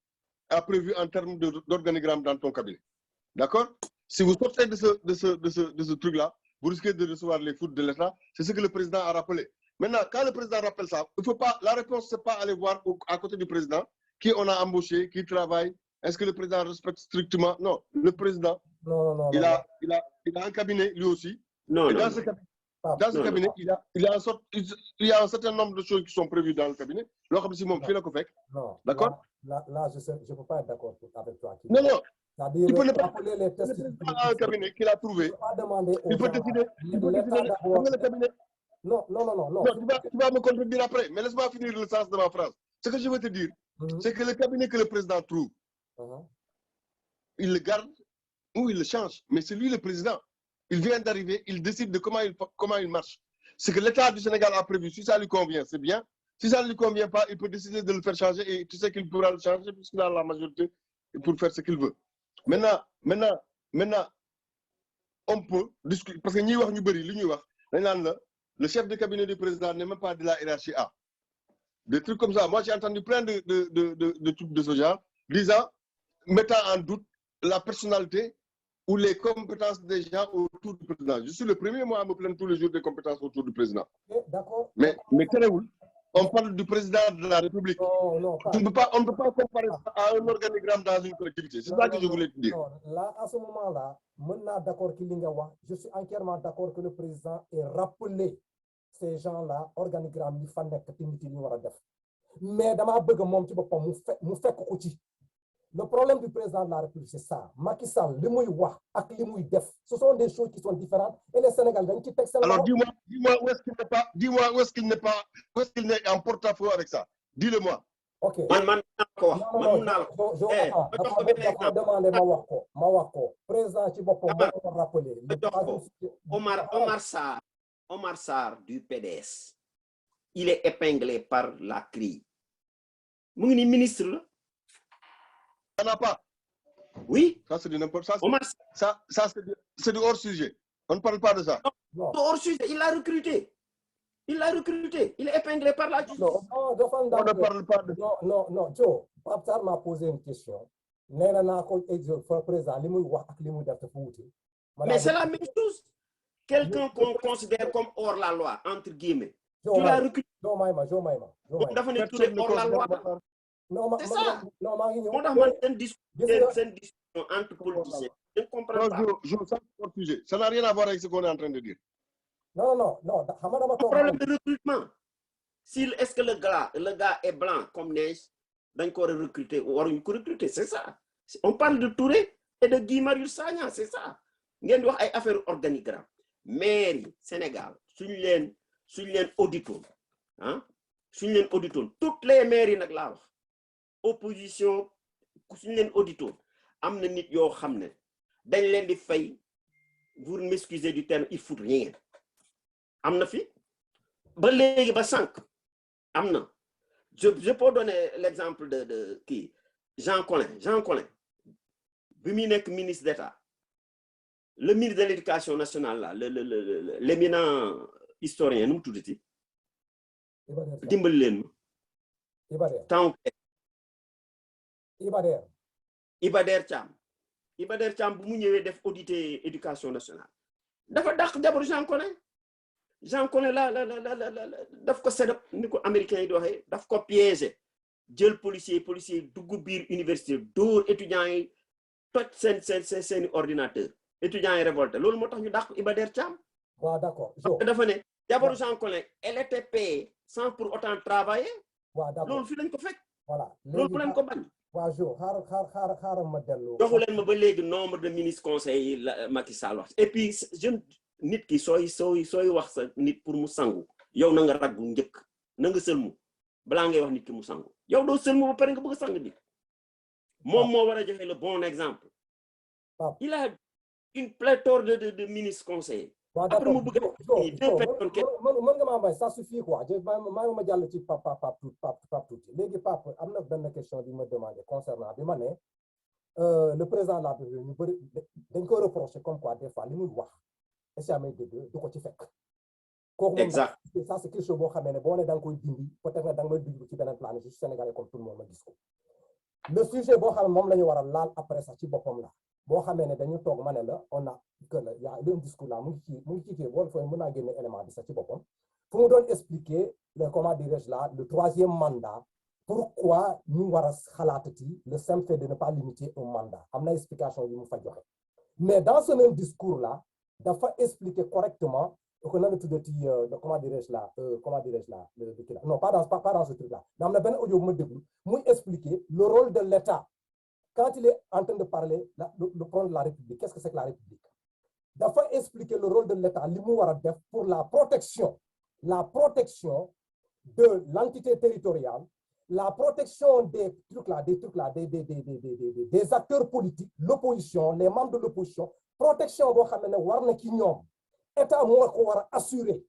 a prévu en termes d'organigramme dans ton cabinet. D'accord? Si vous sortez de ce truc-là, vous risquez de recevoir les foudres de l'État. C'est ce que le président a rappelé. Maintenant, quand le président rappelle ça, il faut pas, la réponse, c'est pas aller voir à côté du président qui on a embauché, qui travaille. Est-ce que le président respecte strictement? Non, le président, il a un cabinet lui aussi. Non, et non, dans ce cabinet, il y a un certain nombre de choses qui sont prévues dans le cabinet. D'accord? Là, je ne peux pas être d'accord avec toi. Non, non. Il peut rappeler les tests. Un cabinet qu'il a trouvé. Il peut décider. Le cabinet. Non. Tu vas me contredire après, mais laisse-moi finir le sens de ma phrase. Ce que je veux te dire, c'est que le cabinet que le président trouve, il le garde ou il le change. Mais c'est lui le président. Il vient d'arriver, il décide de comment il marche. Ce que l'État du Sénégal a prévu, si ça lui convient, c'est bien. Si ça ne lui convient pas, il peut décider de le faire changer et tu sais qu'il pourra le changer puisqu'il a la majorité pour faire ce qu'il veut. Maintenant, on peut discuter, parce que le chef de cabinet du président n'est même pas de la hiérarchie A. Des trucs comme ça. Moi, j'ai entendu plein de trucs de ce genre, mettant en doute la personnalité ou les compétences des gens autour du président. Je suis le premier, moi, à me plaindre tous les jours des compétences autour du président. D'accord. Mais on parle du président de la République. On ne peut pas comparer ça à un organigramme dans une collectivité. C'est ça que je voulais te dire. Non, là, à ce moment-là, maintenant, d'accord, je suis entièrement d'accord que le président ait rappelé ces gens-là, organigramme, il faut que mais dans ma bëgg mom ci bopam mu fekk ko ci. Le problème du président de la République, c'est ça. Macky Sall, li muy wax ak li muy def, ce sont des choses qui sont différentes et les Sénégalais dañ ci tek sen. Alors dis-moi où est-ce qu'il n'est en porte-à-faux avec ça. Dis-le-moi. OK. Je demandé ma wax ko. Président ci bopam mo ko rappeler. Omar Sarr du PDS. Il est épinglé par la CRI. Mu ngi ni ministre là. Ça n'a pas. Oui. Ça c'est du n'importe quoi. Ça c'est du hors sujet. On ne parle pas de ça. Non. Hors sujet, il l'a recruté. Il est épinglé par la justice. On ne parle pas de ça. Non, Joe, Pape Sarr m'a posé une question. Mais c'est la même chose. Quelqu'un qu'on considère comme hors la loi, entre guillemets. Tu l'as recruté. C'est ça. C'est une discussion entre politiciens. Je ne comprends pas. Ça n'a rien à voir avec ce qu'on est en train de dire. Non. Le problème de recrutement. Est-ce que le gars est blanc comme neige, donc on va recruter, c'est ça. On parle de Touré et de Guy Marius Sagna, c'est ça. Il y a des affaires organigrammes. Mairie, Sénégal, suñu leen auditoon, toutes les mairies nag laa wax opposition suñu leen auditoon am na nit yoo xam ne dañ leen di fay, vous m'excusez du terme, il fout rien. Am na fi ba léegi ba sànq am na je peux donner l'exemple de kii Jean Collin bi muy nekk ministre d'État le ministre de l'Éducation nationale là l'éminent historien nu mu tuddati dimbali leen ma temps Iba Der Thiam bu mu ñëwee def auditer éducation nationale dafa dàq jabaru Jean Collin la daf ko sedap ni ko américain yi di waxee daf ko piéger jël policier dugg biir université dóor étudiants yi toj seen ordinateur étudiants yi révolté loolu moo tax ñu dàq Iba Der Thiam. waaw d'accord parce que dafa ne jabaru Jean Collin elle était payée sans pour autant travailler. waaw d'accord loolu fi lañ ko fekk. voilà loolu bu leen ko bañ. waaw Jo xaaral ma dellu. joxu leen ma ba léegi nombre de ministres conseils yi la Macky Sall wax et puis nit ki sooy wax sa nit pour mu sangu yow na nga raggu njëkk na nga sëlmu balaa ngay wax nit ki mu sangu yow doo sëlmu ba pare nga bëgg a sang nit moom moo war a joxe le bon exemple. il a une pléthore de ministres conseillers. waaw d'accord mën nga maa may ça suffit quoi maa ma jàll ci Pape tuuti léegi Pape am na benn question bi ma demandé concernant bi ma ne le président de la République ñu bëri dañ ko reproché comme quoi des fois li muy wax est-ce que dégg du ko ci fekk. kooku moom ça c'est quelque chose boo xamee ne boo ne da nga koy dindi peut-être nga da nga may dindi ci beneen plan je suis sénégalais comme tout le monde ma gis ko. le sujet boo xam ne moom la ñu war a laal après sax ci boppam la boo xamee ne dañu toog ma ne la on a que la y a un discours là mu ngi ci kii boo fooy mën naa génne élément bi sax ci boppam fu mu doon expliquer le comment dirais-je là le troisième mandat pourquoi ñu war a xalaatati le simple fait de ne pas limiter un mandat am na explication yi mu fa joxe mais dans ce même discours là dafa expliquer correctement que nan la tuddati comment dirais-je là non pas dans ce truc là mais am na benn audio bu ma déglu muy expliquer le rôle de l'État quand il est en train de parler le problème de la République. Qu'est-ce que c'est que la République? Dafa expliquer le rôle de l'État li mu war a def pour la protection de l'entité territoriale, la protection des acteurs politiques, l'opposition, les membres de l'opposition, protection boo xam ne war na ci ñoom État moo ko war a assurer.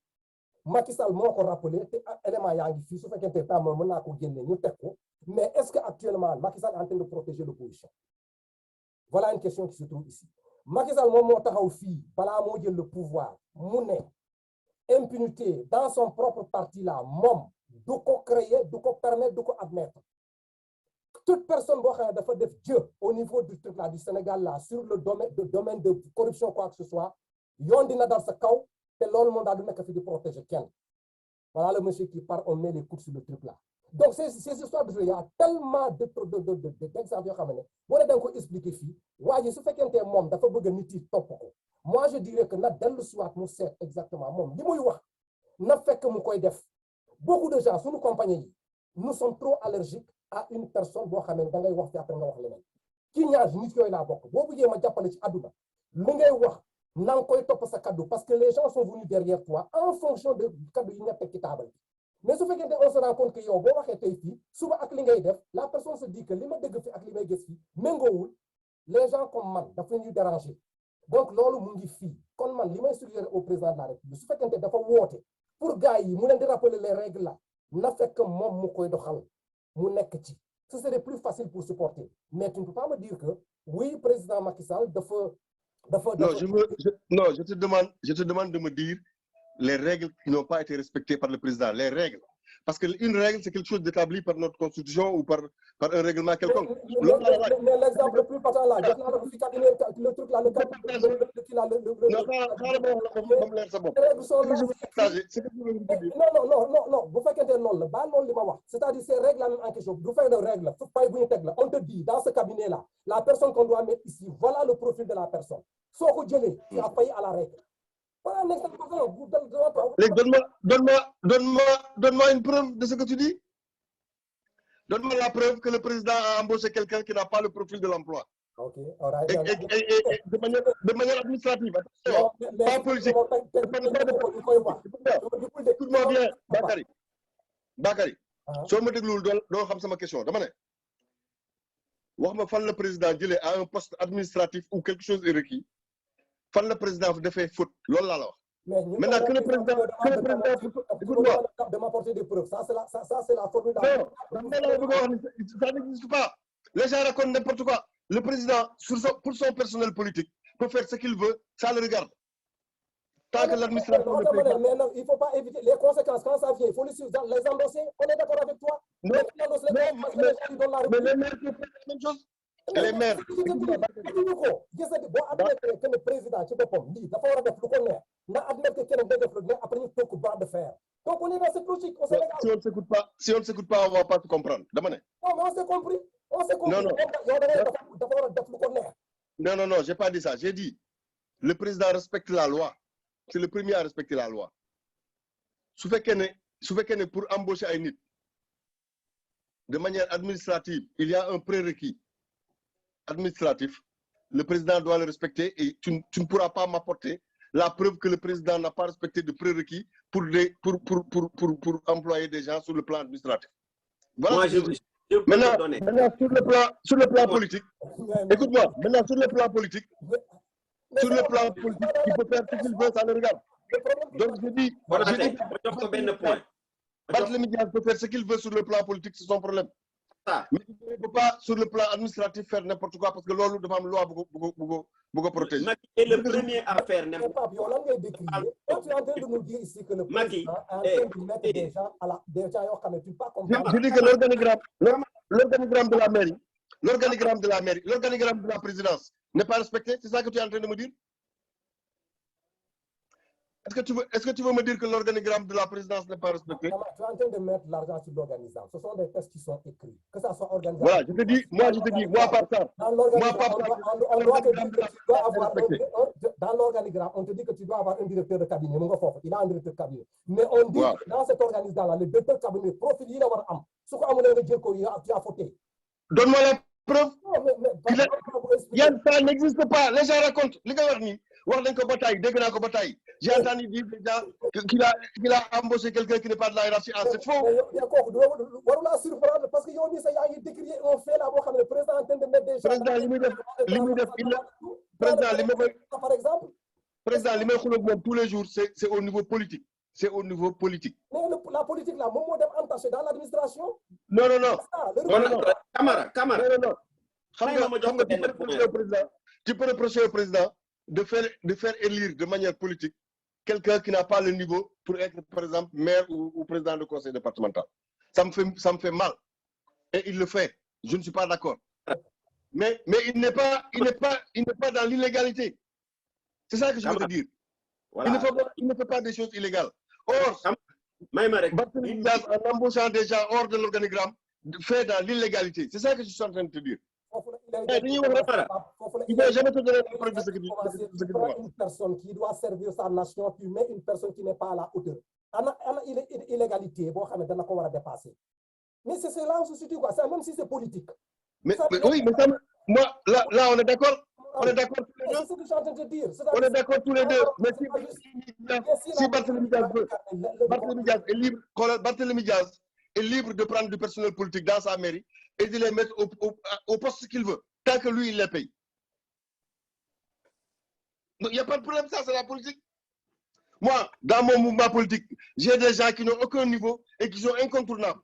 Macky Sall moo ko rappelé te élément yaa ngi fii su fekkente temps mën naa ko génne ñu teg ko mais est-ce que actuellement Macky Sall est en train de protéger l'opposition? Voilà une question qui se trouve ici. Macky Sall moom moo taxaw fii balaa moo jël le pouvoir mu ne impunité dans son propre parti là moom du ko créer du ko permettre du ko admettre. Toute personne boo xam ne dafa def jeu au niveau du truc là du Sénégal là sur le domaine de corruption quoi que ce soit yoon dina dal sa kaw te loolu moom daal du nekk fi di protéger kenn. Voilà le monsieur qui part on met les coups sur le truc là. Donc ces histoires de il y a tellement d'exemples yoo xam ne boo ne da nga ko expliquer fii waa ji su fekkente moom dafa bëgg nit yi topp ko moi je dirais que na dellu siwaat mu seet exactement moom li muy wax na fekk mu koy def. Beaucoup de gens suñu compagnie yi nous sommes trop allergiques à une personne boo xam ne da ngay wax fi après nga wax leneen ci ñaar nit yooyu laa bokk boo bëggee ma jàppale ci àdduna li ngay wax na nga koy topp sa kaddu parce que les gens sont venus derrière toi en fonction de kaddu yi nga teg ci taabal bi mais su fekkente on se rend compte que yow boo waxee tey fii suba ak li ngay def la personne se dit que li ma dégg fi ak li may gis fii méngoowul les gens comme man dafa ñuy déranger donc loolu mu ngi fii kon man li may suggérer au président de la République su fekkente dafa woote pour gars yi mu leen di rappeler les règles là na fekk moom mu koy doxal mu nekk ci ce serait plus facile pour supporter mais tu ne peux pas me dire que oui président Macky Sall dafa non je te demande de me dire les règles qui n'ont pas été respectées par le président, les règles. Parce qu'une règle, c'est quelque chose d'établi par notre constitution ou par un règlement quelconque. Mais l'exemple le plus patent là, le truc là, non, vous faites qu'un non, c'est-à-dire ces règles en question, vous faites des règles, on te dit dans ce cabinet-là, la personne qu'on doit mettre ici, voilà le profil de la personne. Sauf que Dieu, tu as failli à la règle. Donne-moi une preuve de ce que tu dis. Donne-moi la preuve que le président a embauché quelqu'un qui n'a pas le profil de l'emploi. Ok, right. Et de manière administrative. Attention, pas politique. Écoute-moi bien, Bakary. Soo ma déglul doo xam sama question dama ne wax ma fan le président jëlee à un poste administratif ou quelque chose est requis fan le président defee faute loolu laa la wax Maintenant que le président, écoute-moi. De m'apporter des preuves. Ça, c'est la formule. Non, ça n'existe pas. Les gens racontent n'importe quoi. Le président, pour son personnel politique, peut faire ce qu'il veut, ça le regarde. Tant que l'administration le fait. Mais non, il ne faut pas éviter les conséquences. Quand ça vient, il faut les endosser. On est d'accord avec toi. Non, mais les maires font la même chose. Les maires. Que le président, tu peux pas dire, d'abord, on a fait le on a admettre que quelqu'un a fait le après, il faut que bras de fer. Donc, on est dans cette logique au Sénégal. Si on ne s'écoute pas, on ne va pas te comprendre. Non, mais on s'est compris. Non, je n'ai pas dit ça. J'ai dit, le président respecte la loi. C'est le premier à respecter la loi. Su fekkee ne pour embaucher ay nit de manière administrative, il y a un prérequis administratif. Le président doit le respecter et tu ne pourras pas m'apporter la preuve que le président n'a pas respecté de prérequis pour employer des gens sur le plan administratif. Voilà. Moi, je peux maintenant, donner. Maintenant, sur le plan politique, écoute-moi, maintenant sur le plan politique, il peut faire ce qu'il veut, ça le regarde. Donc je dis, Barthélémy Dias peut faire ce qu'il veut sur le plan politique, c'est son problème. Mais il ne peut pas sur le plan administratif faire n'importe quoi parce que l'on doit une loi pour protéger. Macky est le premier à faire n'importe quoi. Tu es en train de nous dire ici que le président est en train de mettre des gens à la... Je dis que l'organigramme de la mairie, l'organigramme de la présidence n'est pas respecté, c'est ça que tu es en train de me dire? Est-ce que tu veux me dire que l'organigramme de la présidence n'est pas respecté? Tu es en train de mettre l'argent sur l'organigramme. Ce sont des textes qui sont écrits. Que ça soit organisé. Voilà, je te dis, moi par ça. Dans l'organigramme, on te dit que tu dois avoir un directeur de cabinet. Il a un directeur de cabinet. Mais on dit que dans cet organigramme-là, le directeur de cabinet, profil, il va avoir tu as fauté. Donne-moi la preuve. Yann, ça n'existe pas. Les gens racontent. Les gars, j'ai entendu dire déjà qu'il a embauché quelqu'un qui n'est pas de la hiérarchie. Ah, c'est faux. Parce que y a décrié un fait là, le président est en train de mettre des gens. Par exemple. Président, tous les jours, c'est au niveau politique. C'est au niveau politique. Mais la politique là, mon mot entaché dans l'administration. Non. Camara. Non. Tu peux reprocher au président de faire élire de manière politique quelqu'un qui n'a pas le niveau pour être, par exemple, maire ou président du conseil départemental. Ça me fait mal. Et il le fait. Je ne suis pas d'accord. Mais il n'est pas dans l'illégalité. C'est ça que je veux te dire. Voilà. Il ne fait pas des choses illégales. Or, Barthélémy Dias, en embauchant des gens hors de l'organigramme, fait dans l'illégalité. C'est ça que je suis en train de te dire. Il ne va jamais te donner la preuve de ce que tu dis. Une personne qui doit servir sa nation, tu mets une personne qui n'est pas à la hauteur. Illégalité, mais c'est là où se situe, quoi. Même si c'est politique. Mais ça, moi, là, on est d'accord. On est d'accord tous les deux. C'est ce que je suis en train de dire. On est d'accord tous les deux. Mais si Barthélémy Dias veut, Barthélémy Dias est libre de prendre du personnel politique dans sa mairie et de les mettre au poste qu'il veut, tant que lui, il les paye. Il n'y a pas de problème, ça, c'est la politique. Moi, dans mon mouvement politique, j'ai des gens qui n'ont aucun niveau et qui sont incontournables.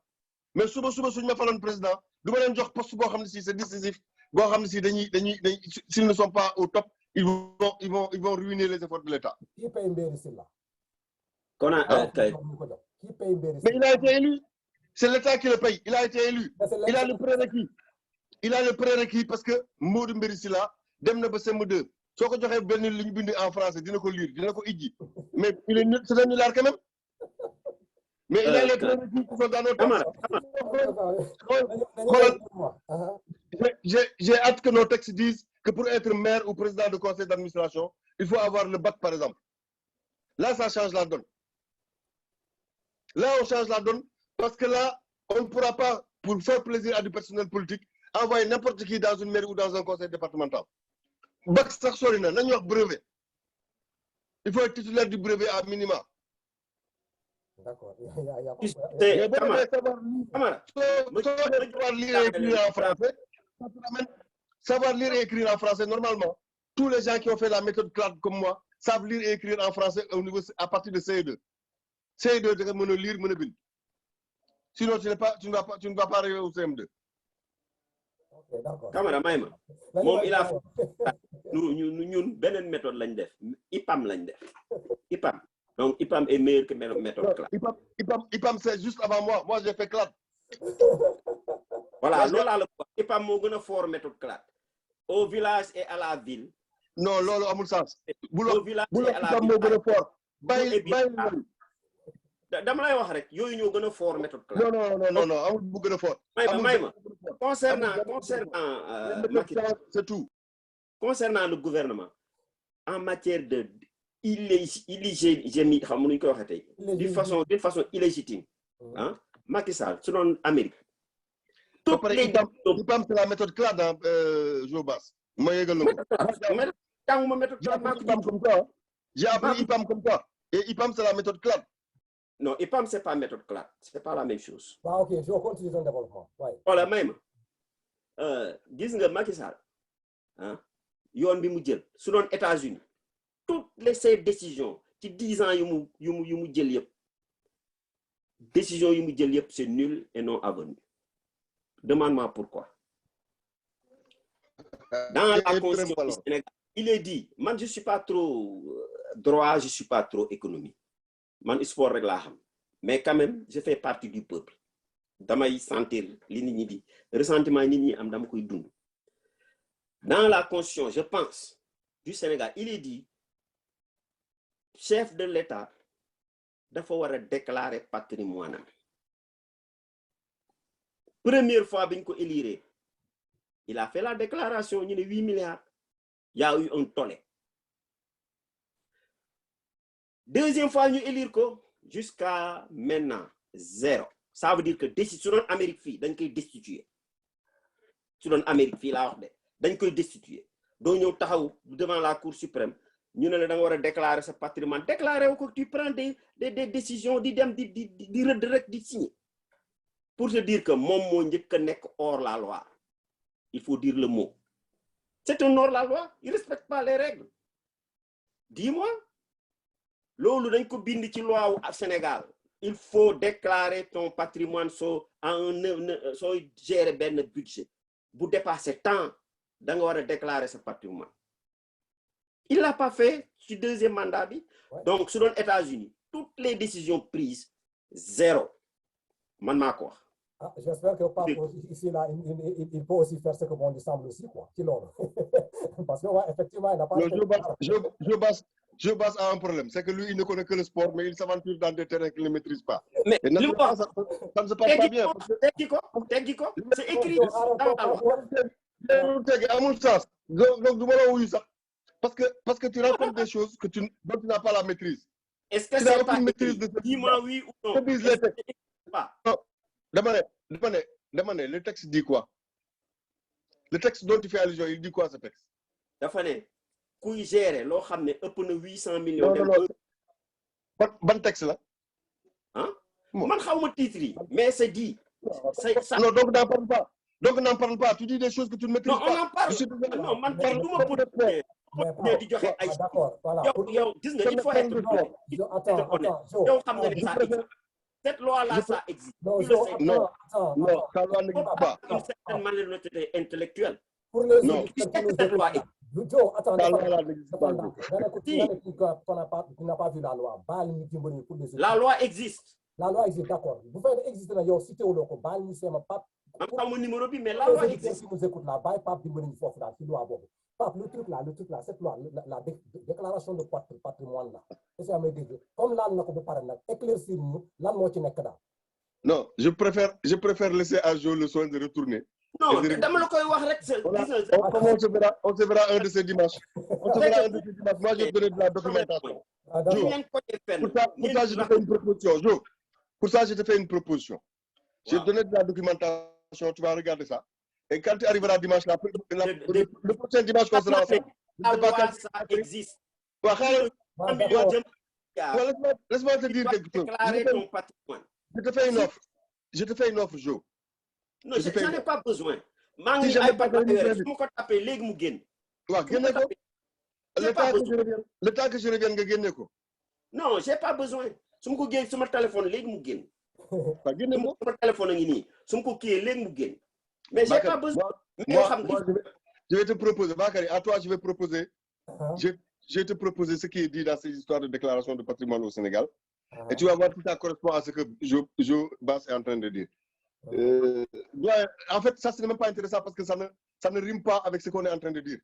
Mais si je me fais un président, je vais leur poste si c'est décisif. S'ils ne sont pas au top, ils vont ruiner les efforts de l'État. Qui paye Mbérisila? Mais il a été élu. C'est l'État qui le paye. Il a été élu. Il a le prérequis. Il a le prérequis parce que Maud Mbérisila, dem na ba CM2. Si on a une ligne en français, il faut lire, il faut idji. Mais c'est un nulard quand même. Mais il a les prérequis qui sont dans notre J'ai hâte que nos textes disent que pour être maire ou président de conseil d'administration, il faut avoir le bac, par exemple. Là, ça change la donne. Là, on change la donne parce que là, on ne pourra pas, pour faire plaisir à du personnel politique, envoyer n'importe qui dans une mairie ou dans un conseil départemental. Bac, ça sort une brevet. Il faut être titulaire du brevet à minima. D'accord. Savoir lire et écrire en français, normalement, tous les gens qui ont fait la méthode CLAD comme moi, savent lire et écrire en français au niveau à partir de CE2. CE2 da nga mën a lire mën a bind. Sinon tu ne vas pas arriver au CM2. Ok, d'accord. Camara may ma moom il a ñun beneen méthode lañ def IPAM lañ def IPAM. Donc IPAM est meilleur que méthode CLAT. IPAM c'est juste avant moi. Moi j'ai fait CLAT. Voilà, loolu laa la wax IPAM moo gën a fort méthode CLAT. Au village et à la ville. Non, loolu amul sens. Au village et à la IPAM ville. moo gën a fort. bàyyi dama lay wax rek yooyu ñoo gën a fort méthode CLAT. non amul bu gën a fort. may ma concernant Macky, c'est tout. concernant le gouvernement en matière de illégitime xam nuñ koy waxee tey d'une façon illégitime ah Macky Sall su doon Amérique toutes les IPAM c'est la méthode CLAT dans Jobas ma yëgal na ko jànguma méthode CLAT IPAM comme toi j'ai appris IPAM comme toi et IPAM c'est la méthode CLAT. Non, IPAM c'est pas méthode CLAT, c'est pas la même chose. Ah, ok, je continue ton développement. Voilà, même gis nga Macky Sall ah yoon bi mu jël su doon États-Unis toutes ces décisions ci 10 ans yu mu jël yëpp décisions yu mu jël yëpp c'est nul et non avenu. Demande-moi pourquoi. Dans la constitution du Sénégal, il est dit, man je suis pas trop droit, je suis pas trop économie. Man sport rek laa xam. Mais quand même, je fais partie du peuple. Damay sentir li nit ñi di ressentiment nit ñi am dama koy dund. Dans la constitution, je pense, du Sénégal, il est dit chef de l'État dafa war a déclarer patrimoine am. Première fois bi ñu ko élire, il a fait la déclaration ñu ne 8 milliards. Il y a eu un tollé. Deuxième fois ñu élire ko jusqu'à maintenant 0. Ça veut dire que su doon Amérique fii dañ koy destituer. Su doon Amérique fii laa wax de dañ koy destituer. doo ñëw taxaw devant la Cour suprême ñu ne la da nga war a déclarer sa patrimoine déclarer wu ko tu prends des décisions di dem di rëdd rek di signer. Pour te dire que moom moo njëkk a nekk hors la loi. Il faut dire le mot. C'est un hors la loi. Il ne respecte pas les règles. Dis-moi. Loolu dañ ko bind ci loi au Sénégal. Il faut déclarer ton patrimoine soo gérer benn budget. Bu dépasser temps da nga war a déclarer sa patrimoine. Il l'a pas fait ci deuxième mandat bi. Donc su doon États-Unis toutes les décisions prises 0. Man maa ko wax. Ah, j'espère que Pape ici là il peut aussi faire ce que bon lui semble aussi quoi. Ci loolu. Parce que effectivement il n'a pas Je base à un problème, c'est que lui il ne connaît que le sport mais il s'aventure dans des terrains qu'il ne maîtrise pas. Mais ça ne se passe pas bien. Teggi ko c'est écrit dans la loi. Amul sens. Donc du ma la wuyu sax parce que tu racontes des choses dont tu n'as pas la maîtrise. Est-ce que c'est pas maîtrise de ce dis-moi oui ou non. Dama ne le texte dit quoi? Le texte dont tu fais allusion, il dit quoi ce texte? Dafa ne kuy gérer loo xam ne ëpp na 800 millions. Non. Ban texte là? Hein? Man xawma titre yi, mais c'est dit. Non, donc n'en parle pas. Tu dis des choses que tu ne maîtrises pas. Non, on en parle. Non, man tey du ma continuer di joxe ay. D'accord, voilà. Yow gis nga il faut être honnête. Yow xam nga ne ça existe. Cette loi-là, ça existe. Non, ça loi n'existe pas. Une certaine malhonnêteté intellectuelle. Pour les Non. cette loi existe. Joe, attends, tu n'as pas vu la loi. La loi existe. La loi existe, d'accord. Vous faites exister dans your cité au loco. Bal ni c'est ma pape. Am mon numéro bi mais la loi existe. Si vous écoutez la bail pape di mëni fofu la ci loi bobu. Pape le truc là, cette loi la déclaration de patrimoine là. C'est ça me dit. Comme là nako ba paré nak éclaircir ñu lan mo ci nek da. Non, je préfère laisser à Joe le soin de retourner. Non, dama la koy wax rek on se verra un de ces dimanches. Moi je vais donner de la documentation. Pour ça je te fais une proposition. Joe, pour ça je te fais une proposition. Je vais donner de la documentation, tu vas regarder ça. Et quand tu arriveras dimanche là, le prochain dimanche qu'on sera ensemble. La loi ça existe. Laisse-moi te dire quelque chose. Déclarer ton patrimoine. Je te fais une offre, Joe. Non, j'en ai pas besoin. Maa ngi ay papier su ma ko tapé léegi mu génn. Waaw génne ko. j'ai pas besoin. Le temps que je revienne nga génne ko. Non, j'ai pas besoin. Su ma ko génn sama téléphone léegi mu génn. Pas génne ko. Sama téléphone a ngi nii. Su ma ko kiiyee léegi mu génn. Mais j'ai pas besoin. Moi, je vais te proposer, Bakary, à toi, je vais proposer. Je vais te proposer ce qui est dit dans ces histoires de déclaration de patrimoine au Sénégal. Et tu vas voir si ça correspond à ce que Joe Bass est en train de dire. En fait, ça, ce n'est même pas intéressant parce que ça ne rime pas avec ce qu'on est en train de dire.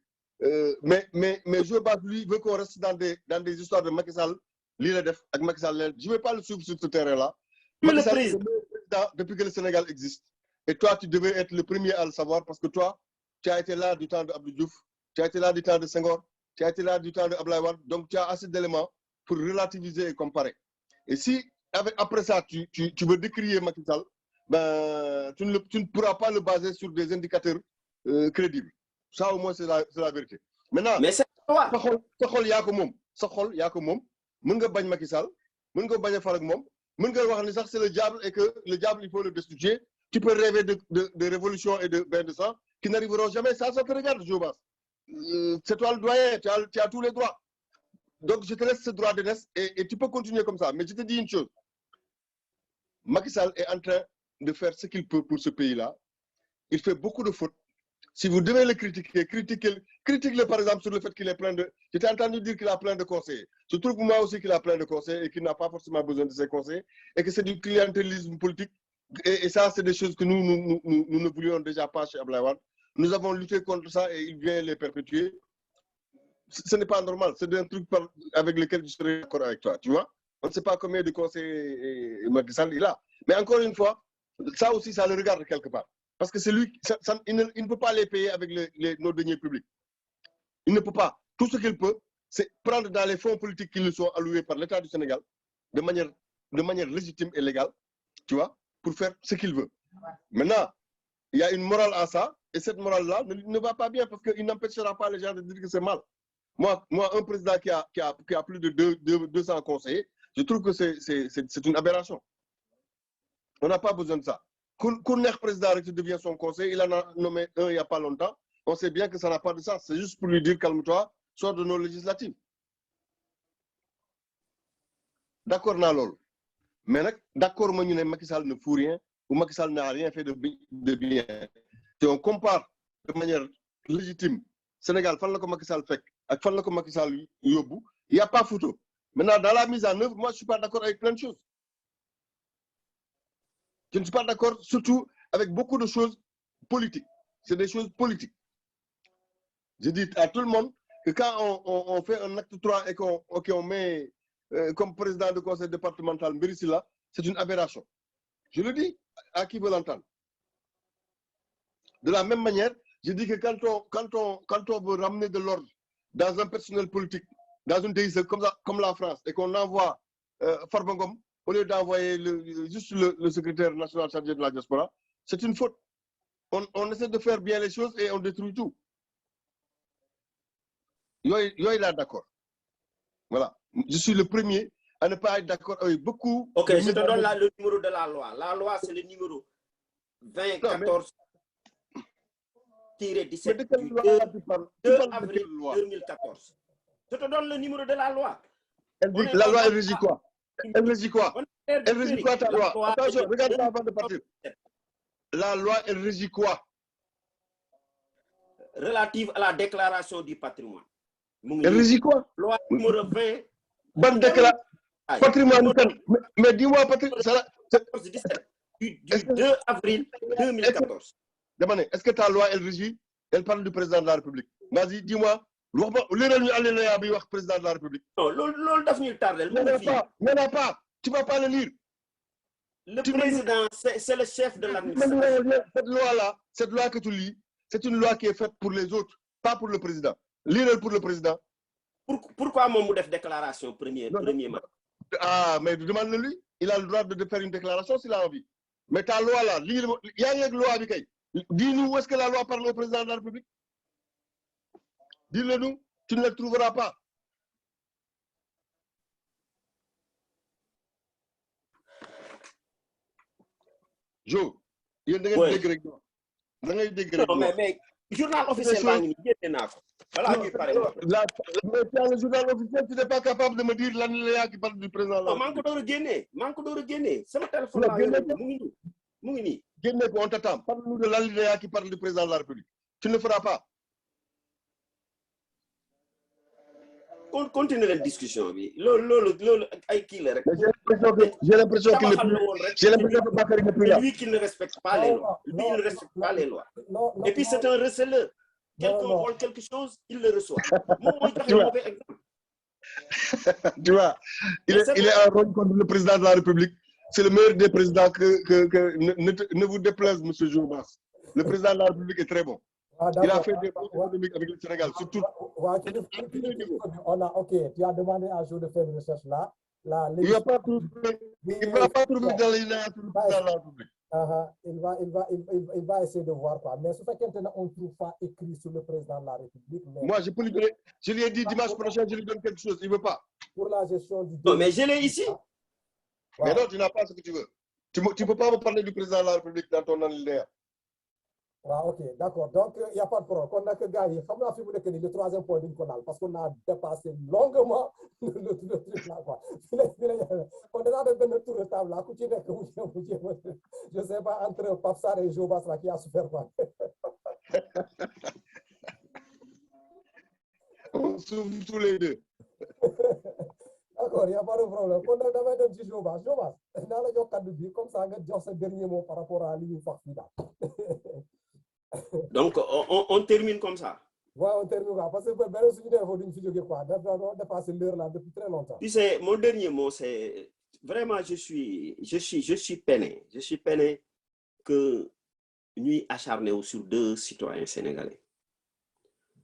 Mais Joe Bass, lui, veut qu'on reste dans des histoires de Macky Sall, je ne vais pas le suivre sur ce terrain-là. Macky Sall est le président depuis que le Sénégal existe. Et toi, tu devais être le premier à le savoir parce que toi, tu as été là du temps d'Abdou Diouf, tu as été là du temps de Senghor, tu as été là du temps de Abdoulaye Wade, donc tu as assez d'éléments pour relativiser et comparer. Et si, après ça, tu veux décrier Macky Sall, ben, tu ne pourras pas le baser sur des indicateurs crédibles. Ça, au moins, c'est la vérité. Maintenant, mais c'est toi. Sa xol yaa ko moom mën nga bañ Macky Sall mën nga bañ a far ak moom mën nga wax ni sax c'est le diable et que le diable, il faut le destituer. Tu peux rêver de révolution et de bain de sang qui n'arriveront jamais. Ça te regarde, Jobas. C'est toi le doyen, tu as tous les droits. Donc, je te laisse ce droit d'aînesse et tu peux continuer comme ça. Mais je te dis une chose. Macky Sall est en train de faire ce qu'il peut pour ce pays-là. Il fait beaucoup de fautes. Si vous devez le critiquer, critique-le par exemple sur le fait qu'il est plein de... Je t'ai entendu dire qu'il a plein de conseillers. Je trouve moi aussi qu'il a plein de conseillers et qu'il n'a pas forcément besoin de ses conseillers et que c'est du clientélisme politique. Et ça, c'est des choses que nous ne voulions déjà pas chez Abdoulaye Wade. Nous avons lutté contre ça et il vient les perpétuer. Ce n'est pas normal. C'est un truc avec lequel je serais d'accord avec toi. Tu vois? On ne sait pas combien de conseillers Macky Sall il a. Mais encore une fois, ça aussi, ça le regarde quelque part. Parce que c'est lui, il ne peut pas les payer avec nos deniers publics. Il ne peut pas. Tout ce qu'il peut, c'est prendre dans les fonds politiques qui lui sont alloués par l'État du Sénégal de manière légitime et légale, tu vois, pour faire ce qu'il veut. Maintenant, il y a une morale à ça, et cette morale-là ne va pas bien parce qu'il n'empêchera pas les gens de dire que c'est mal. Moi, un président qui a plus de 200 conseillers, je trouve que c'est une aberration. On n'a pas besoin de ça. Kourner président qui devient son conseil, il en a nommé un il n'y a pas longtemps. On sait bien que ça n'a pas de sens. C'est juste pour lui dire calme-toi, sors de nos législatives. D'accord, Nalol. Mais d'accord, Macky Sall ne fout rien, ou Macky Sall n'a rien fait de bien. Si on compare de manière légitime, Sénégal, fan la ko Macky Sall fait, ak fan la ko Macky Sall yobbu, il n'y a pas photo. Maintenant, dans la mise en œuvre, moi, je ne suis pas d'accord avec plein de choses. Je ne suis pas d'accord, surtout avec beaucoup de choses politiques. C'est des choses politiques. Je dis à tout le monde que quand on fait un acte 3 et qu'on met comme président de conseil départemental Mbirissila, c'est une aberration. Je le dis à qui veut l'entendre. De la même manière, je dis que quand on veut ramener de l'ordre dans un personnel politique, dans une DIC comme la France, et qu'on envoie Farbangom, au lieu d'envoyer juste le secrétaire national chargé de la diaspora, c'est une faute. On essaie de faire bien les choses et on détruit tout. Yoy là d'accord. Voilà. Je suis le premier à ne pas être d'accord avec beaucoup. Ok, je te donne le numéro de la loi. La loi, c'est le numéro 2014-17 du 2 avril 2014. Je te donne le numéro de la loi. La loi, elle régit quoi? Elle régit quoi? Elle régit quoi ta loi? Attention, regarde ça avant de partir. La loi, elle régit quoi? Relative à la déclaration du patrimoine. Elle régit quoi? Loi numéro 20. Bonne déclaration. Patrimoine. Mais dis-moi, patrimoine. Du 2 avril 2014. Demandez, est-ce que ta loi, elle régit? Elle parle du président de la République. Vas-y, dis-moi. Président de la République. Non, l'ol daf ñuy tardel. Non, pas. Tu ne vas pas le lire. Le président, c'est le chef de l'administration. Cette loi que tu lis, c'est une loi qui est faite pour les autres, pas pour le président. Lire pour le président. Pourquoi mon def déclaration premièrement? Ah, mais demande-le lui. Il a le droit de faire une déclaration s'il a envie. Mais ta loi là, il y a une loi avec. Dis-nous où est-ce que la loi parle au président de la République? Dis-le nous, tu ne le trouveras pas. Joe, il y a des Non, mais journal officiel, Voilà, mais tu as le journal officiel, tu n'es pas capable de me dire l'année qui parle du président. Non, manque d'or gagné. C'est mon téléphone là. On t'attend. Parle-nous de l'année qui parle du président de la République. Tu ne le feras pas. Continue la discussion. J'ai l'impression que Bakary n'est plus là. C'est lui qui ne respecte pas les lois. Lui, il ne respecte pas les lois. Et puis, c'est un receleur. Quelqu'un vole quelque chose, il le reçoit. Tu vois, il est en rôle contre le président de la République. C'est le meilleur des présidents ne vous déplaise, M. Jourbas. Le président de la République est très bon. Il a fait des bons économiques avec le Sénégal, surtout. Ok, tu as demandé à Joe de faire une recherche là. Il ne va pas trouver dans les liens sur le président de la République. Il va essayer de voir quoi. Mais ce fait qu'on ne trouve pas écrit sur le président de la République. Moi, je lui ai dit dimanche prochain, je lui donne quelque chose. Il ne veut pas. Pour la gestion du... Non, mais je l'ai ici. Mais non, tu n'as pas ce que tu veux. Tu ne peux pas me parler du président de la République dans ton alinéa. Ok, d'accord. Donc, il n'y a pas de problème. On a que gagné. Le troisième point d'une canal parce qu'on a dépassé longuement le truc là. Quoi. On est dans le tour de table là. Je ne sais pas, entre Papsar et Jobas là, qui a souffert quoi. On souffre tous les deux. D'accord, il n'y a pas de problème. On a d'abord un petit Jobas. Jobas, dans le jour de comme ça, on a ce dernier mot par rapport à l'Union. Donc, on termine comme ça. Ouais, on termine là. Parce que on a dépassé l'heure là depuis très longtemps. Tu sais, mon dernier mot, c'est vraiment, je suis peiné. Je suis peiné que nous acharnons sur deux citoyens sénégalais.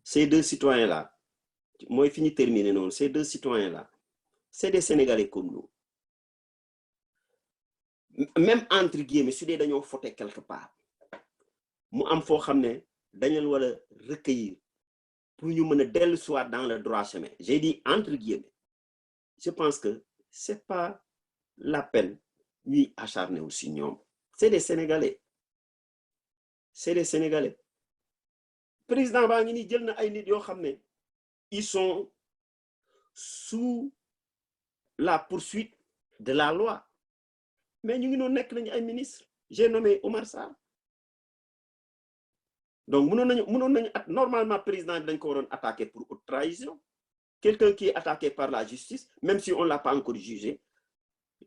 Ces deux citoyens-là, moi, je finis de terminer, non. Ces deux citoyens-là, c'est des Sénégalais comme nous. Même entre guillemets, si nous avons fauté quelque part. Mu am foo xam ne dañu war a recueillir pour ñu mën a dellu soit dans le droit chemin. J'ai dit entre guillemets. Je pense que c'est pas la peine ñuy acharner aussi ñoom. C'est des Sénégalais. C'est des Sénégalais. Président baa ngi ni jël na ay nit yoo xam ne ils sont sous la poursuite de la loi. Mais ñu ngi noonu nekk nañu ay ministre. J'ai nommé Omar Sarr. Donc, normalement, le président dañ ko waroon attaqué pour haute trahison. Quelqu'un qui est attaqué par la justice, même si on ne l'a pas encore jugé,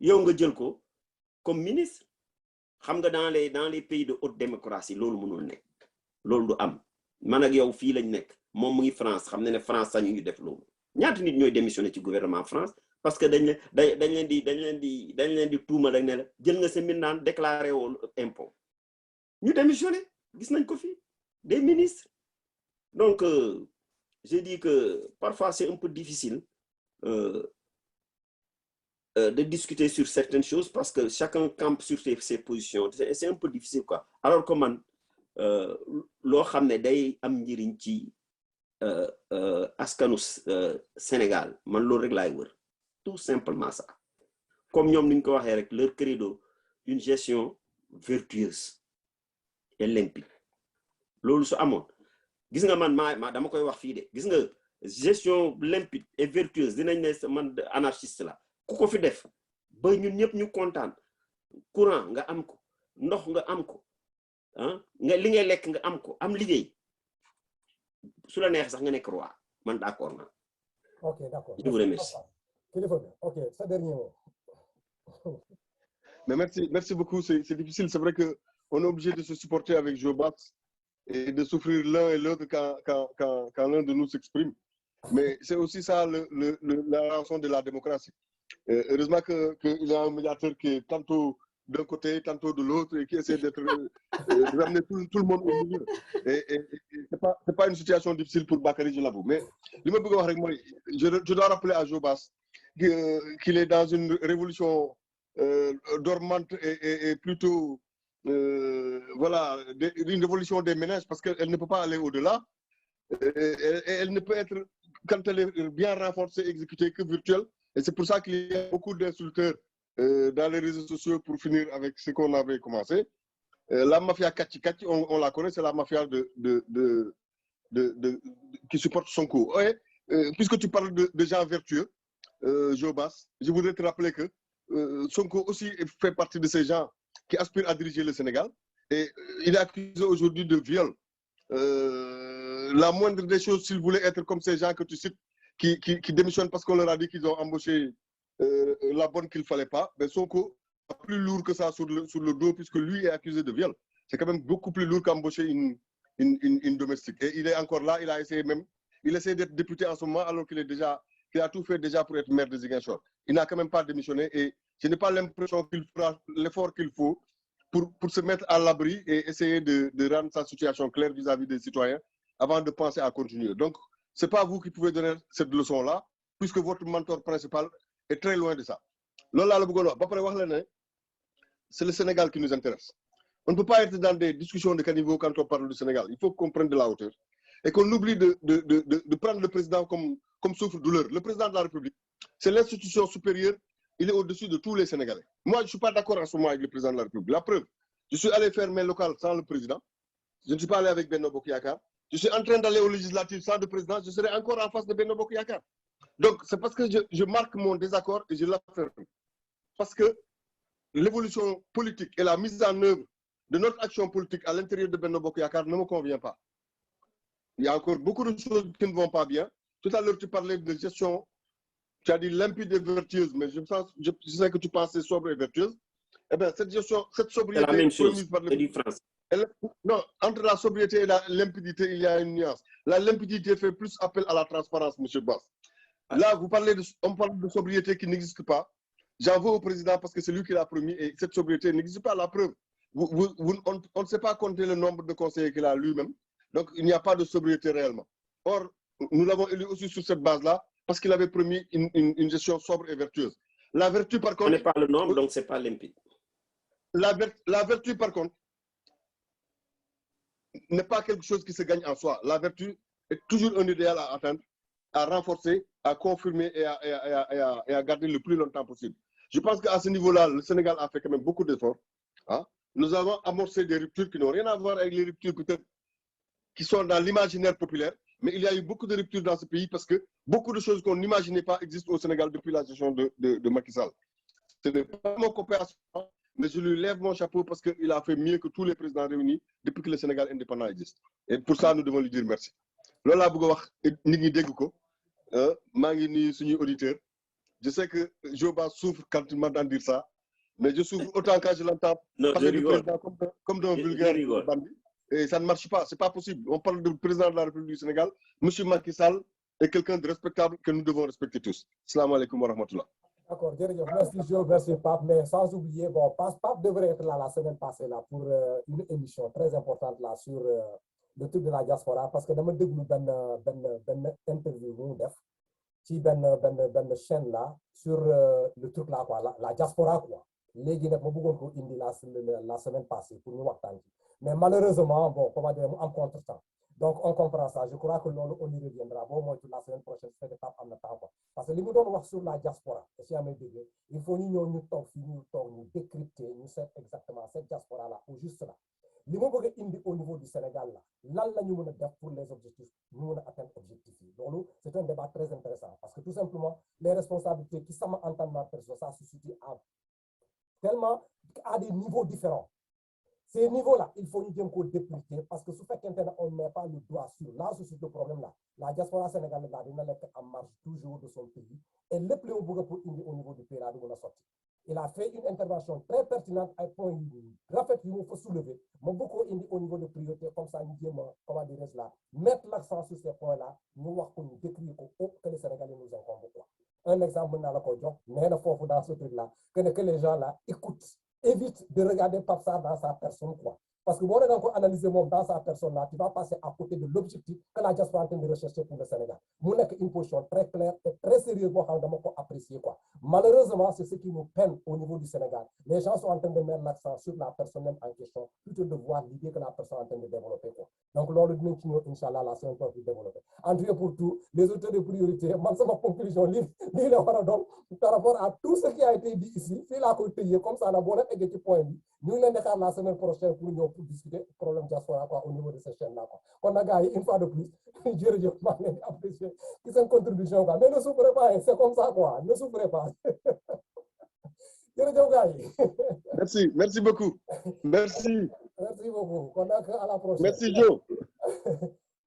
yow nga jël ko comme ministre. Xam nga dans les pays de haute démocratie, loolu mënul nekk. Loolu du am. Man ak yow fii lañ nekk. Moom mu ngi France, xam ne France sañu ñu def loolu. Ñaata nit ñooy démissionné ci gouvernement France parce que dañ leen di tuuma rek ne la jël nga sa mbindaan déclaré woo impôt. Ñu démissionné, gis nañ ko fii. Des ministres. Donc, je dis que parfois c'est un peu difficile de discuter sur certaines choses parce que chacun campe sur ses positions. C'est un peu difficile, quoi. Alors que man, loo xam ne day am njëriñ ci askanu Sénégal, man loolu rek laay wër. Tout simplement ça. Comme ñoom ni ñu ko waxee rek, leur credo, une gestion vertueuse et limpide. Loolu su amoon gis nga man dama koy wax fii de gis nga gestion limpide et vertueuse dinañ ne man anarchiste la ku ko fi def ba ñun ñëpp ñu kontaan courant nga am ko ndox nga am ko nga li ngay lekk nga am ko am liggéey su la neex sax nga nekk roi man d'accord na. Ok, d'accord. Je vous remercie. Ok, ça dernier mot. Mais merci beaucoup. C'est difficile. C'est vrai que on est obligé de se supporter avec Jobas et de souffrir l'un et l'autre quand l'un de nous s'exprime. Mais c'est aussi ça la rançon de la démocratie. Heureusement qu'il y a un médiateur qui est tantôt d'un côté, tantôt de l'autre et qui essaie de ramener tout le monde au milieu. Et c'est pas une situation difficile pour Bakary, je l'avoue. Mais je dois rappeler à Jobas qu'il est dans une révolution dormante et plutôt voilà, une révolution des ménages parce qu'elle ne peut pas aller au-delà. Elle ne peut être, quand elle est bien renforcée, exécutée que virtuelle. Et c'est pour ça qu'il y a beaucoup d'insulteurs dans les réseaux sociaux pour finir avec ce qu'on avait commencé. La mafia Kachi, on la connaît, c'est la mafia de qui supportent Sonko. Ouais, puisque tu parles de gens vertueux, Jobas, je voudrais te rappeler que Sonko aussi fait partie de ces gens qui aspirent à diriger le Sénégal. Et il est accusé aujourd'hui de viol. La moindre des choses, s'il voulait être comme ces gens que tu cites, qui démissionnent parce qu'on leur a dit qu'ils ont embauché la bonne qu'il ne fallait pas, ben Sonko a plus lourd que ça sur le dos, puisque lui est accusé de viol. C'est quand même beaucoup plus lourd qu'embaucher une domestique. Et il est encore là, il essaie d'être député en ce moment, alors qu'il a tout fait déjà pour être maire de Ziguinchor. Il n'a quand même pas démissionné et je n'ai pas l'impression qu'il fera l'effort qu'il faut pour se mettre à l'abri et essayer de rendre sa situation claire vis-à-vis des citoyens avant de penser à continuer. Donc, ce n'est pas vous qui pouvez donner cette leçon-là, puisque votre mentor principal est très loin de ça. C'est le Sénégal qui nous intéresse. On ne peut pas être dans des discussions de caniveau quand on parle du Sénégal. Il faut qu'on prenne de la hauteur et qu'on oublie de prendre le président comme souffre-douleur. Le président de la République, c'est l'institution supérieure. Il est au-dessus de tous les Sénégalais. Moi, je ne suis pas d'accord en ce moment avec le président de la République. La preuve, je suis allé faire mes locales sans le président. Je ne suis pas allé avec Benno Bokk Yakaar. Je suis en train d'aller aux législatives sans le président. Je serai encore en face de Benno Bokk Yakaar. Donc, c'est parce que je marque mon désaccord et je l'affirme. Parce que l'évolution politique et la mise en œuvre de notre action politique à l'intérieur de Benno Bokk Yakaar ne me convient pas. Il y a encore beaucoup de choses qui ne vont pas bien. Tout à l'heure, tu parlais de gestion, tu as dit limpide et vertueuse, mais je sais que tu pensais sobre et vertueuse. Eh bien, cette gestion, cette sobriété... C'est la même chose, c'est du français. Non, entre la sobriété et la limpidité, il y a une nuance. La limpidité fait plus appel à la transparence, M. Bass. Là, on parle de sobriété qui n'existe pas. J'en veux au président parce que c'est lui qui l'a promis et cette sobriété n'existe pas. La preuve, on ne sait pas compter le nombre de conseillers qu'il a lui-même. Donc, il n'y a pas de sobriété réellement. Or, nous l'avons élu aussi sur cette base-là parce qu'il avait promis une gestion sobre et vertueuse. La vertu, par contre... On n'est pas le nombre, donc ce n'est pas limpide. La vertu, par contre, n'est pas quelque chose qui se gagne en soi. La vertu est toujours un idéal à atteindre, à renforcer, à confirmer et à garder le plus longtemps possible. Je pense qu'à ce niveau-là, le Sénégal a fait quand même beaucoup d'efforts. Hein? Nous avons amorcé des ruptures qui n'ont rien à voir avec les ruptures peut-être qui sont dans l'imaginaire populaire, mais il y a eu beaucoup de ruptures dans ce pays parce que beaucoup de choses qu'on n'imaginait pas existent au Sénégal depuis la gestion de Macky Sall. Ce n'est pas mon copain, mais je lui lève mon chapeau parce qu'il a fait mieux que tous les présidents réunis depuis que le Sénégal indépendant existe. Et pour ça, nous devons lui dire merci. Lola Bougouach, Nigni Degouko, Mangini, Suni auditeur. Je sais que Joba souffre quand il m'entend dire ça, mais je souffre autant quand je l'entends parler du président comme d'un vulgaire bandit. Et ça ne marche pas, c'est pas possible. On parle du président de la République du Sénégal, M. Macky Sall est quelqu'un de respectable que nous devons respecter tous. Salam alaikum wa rahmatullah. D'accord, merci Jo, merci Pape, mais sans oublier, bon, Pape devrait être là la semaine passée là, pour une émission très importante là sur le truc de la diaspora, parce que dans mon début interview, ci ben chaîne là sur le truc là quoi, la diaspora quoi. Légui nak ma bëggoon ko indi la semaine passée pour ñu waxtaan ci. Mais malheureusement bon comment dire mu am contretemps. Donc on comprend ça. Je crois que loolu on y reviendra bon moi la semaine prochaine c'est que Pape am na temps quoi. Parce que li mu doon wax sur la diaspora, si amé dégg, il faut ñu ñëw ñu toog fi ñu décrypter ñu seet exactement cette diaspora là au juste là. Li ma bëgg indi au niveau du Sénégal là, lan la ñu mën a def pour les objectifs, ñu mën a atteindre objectifs yi. Loolu c'est un débat très intéressant parce que tout simplement les responsabilités qui sama entendre ma personne ça se situe tellement à des niveaux différents. Ces niveaux-là, il faut nous dire qu'on dépliquer parce que ce fait qu'on ne met pas le doigt sur là, sur ce problème-là. La diaspora sénégalaise est en marge toujours de son pays et le plus haut pour au niveau du pays là, de la sortie. Il a fait une intervention très pertinente à un point grave qu'il faut soulever. Mais beaucoup au niveau de priorité, comme ça, nous disons, comment dirais-je là, mettre l'accent sur ces points-là, nous décrire que les Sénégalais nous incombent. Un exemple, mais dans ce truc-là, que les gens là écoutent, évitent de regarder Pape Sarr dans sa personne, quoi. Parce que bon, on a analysé dans sa personne là, tu vas passer à côté de l'objectif que la diaspora est en train de rechercher pour le Sénégal. Mon une position très claire et très sérieuse, apprécier quoi. Malheureusement, c'est ce qui nous peine au niveau du Sénégal. Les gens sont en train de mettre l'accent sur la personne même en question, plutôt de voir l'idée que la personne est en train de développer quoi. Donc, lors de nous, Inch'Allah, la semaine prochaine développer. En tout cas, pour tout, les auteurs de priorité, moi, c'est ma conclusion, par rapport à tout ce qui a été dit ici, c'est la côté, comme ça, on a bon et point. Nous, on la semaine prochaine pour nous pour discuter problème diaspora quoi au niveau de cette chaîne là quoi kon nag gars yi une fois de plus jërëjëf maa ngi leen di apprécier ci seen contribution quoi mais ne souffrez pas c'est comme ça quoi ne souffrez pas jërëjëf gars yi. Merci beaucoup. Merci. Merci beaucoup kon nag à la prochaine. Merci Joe.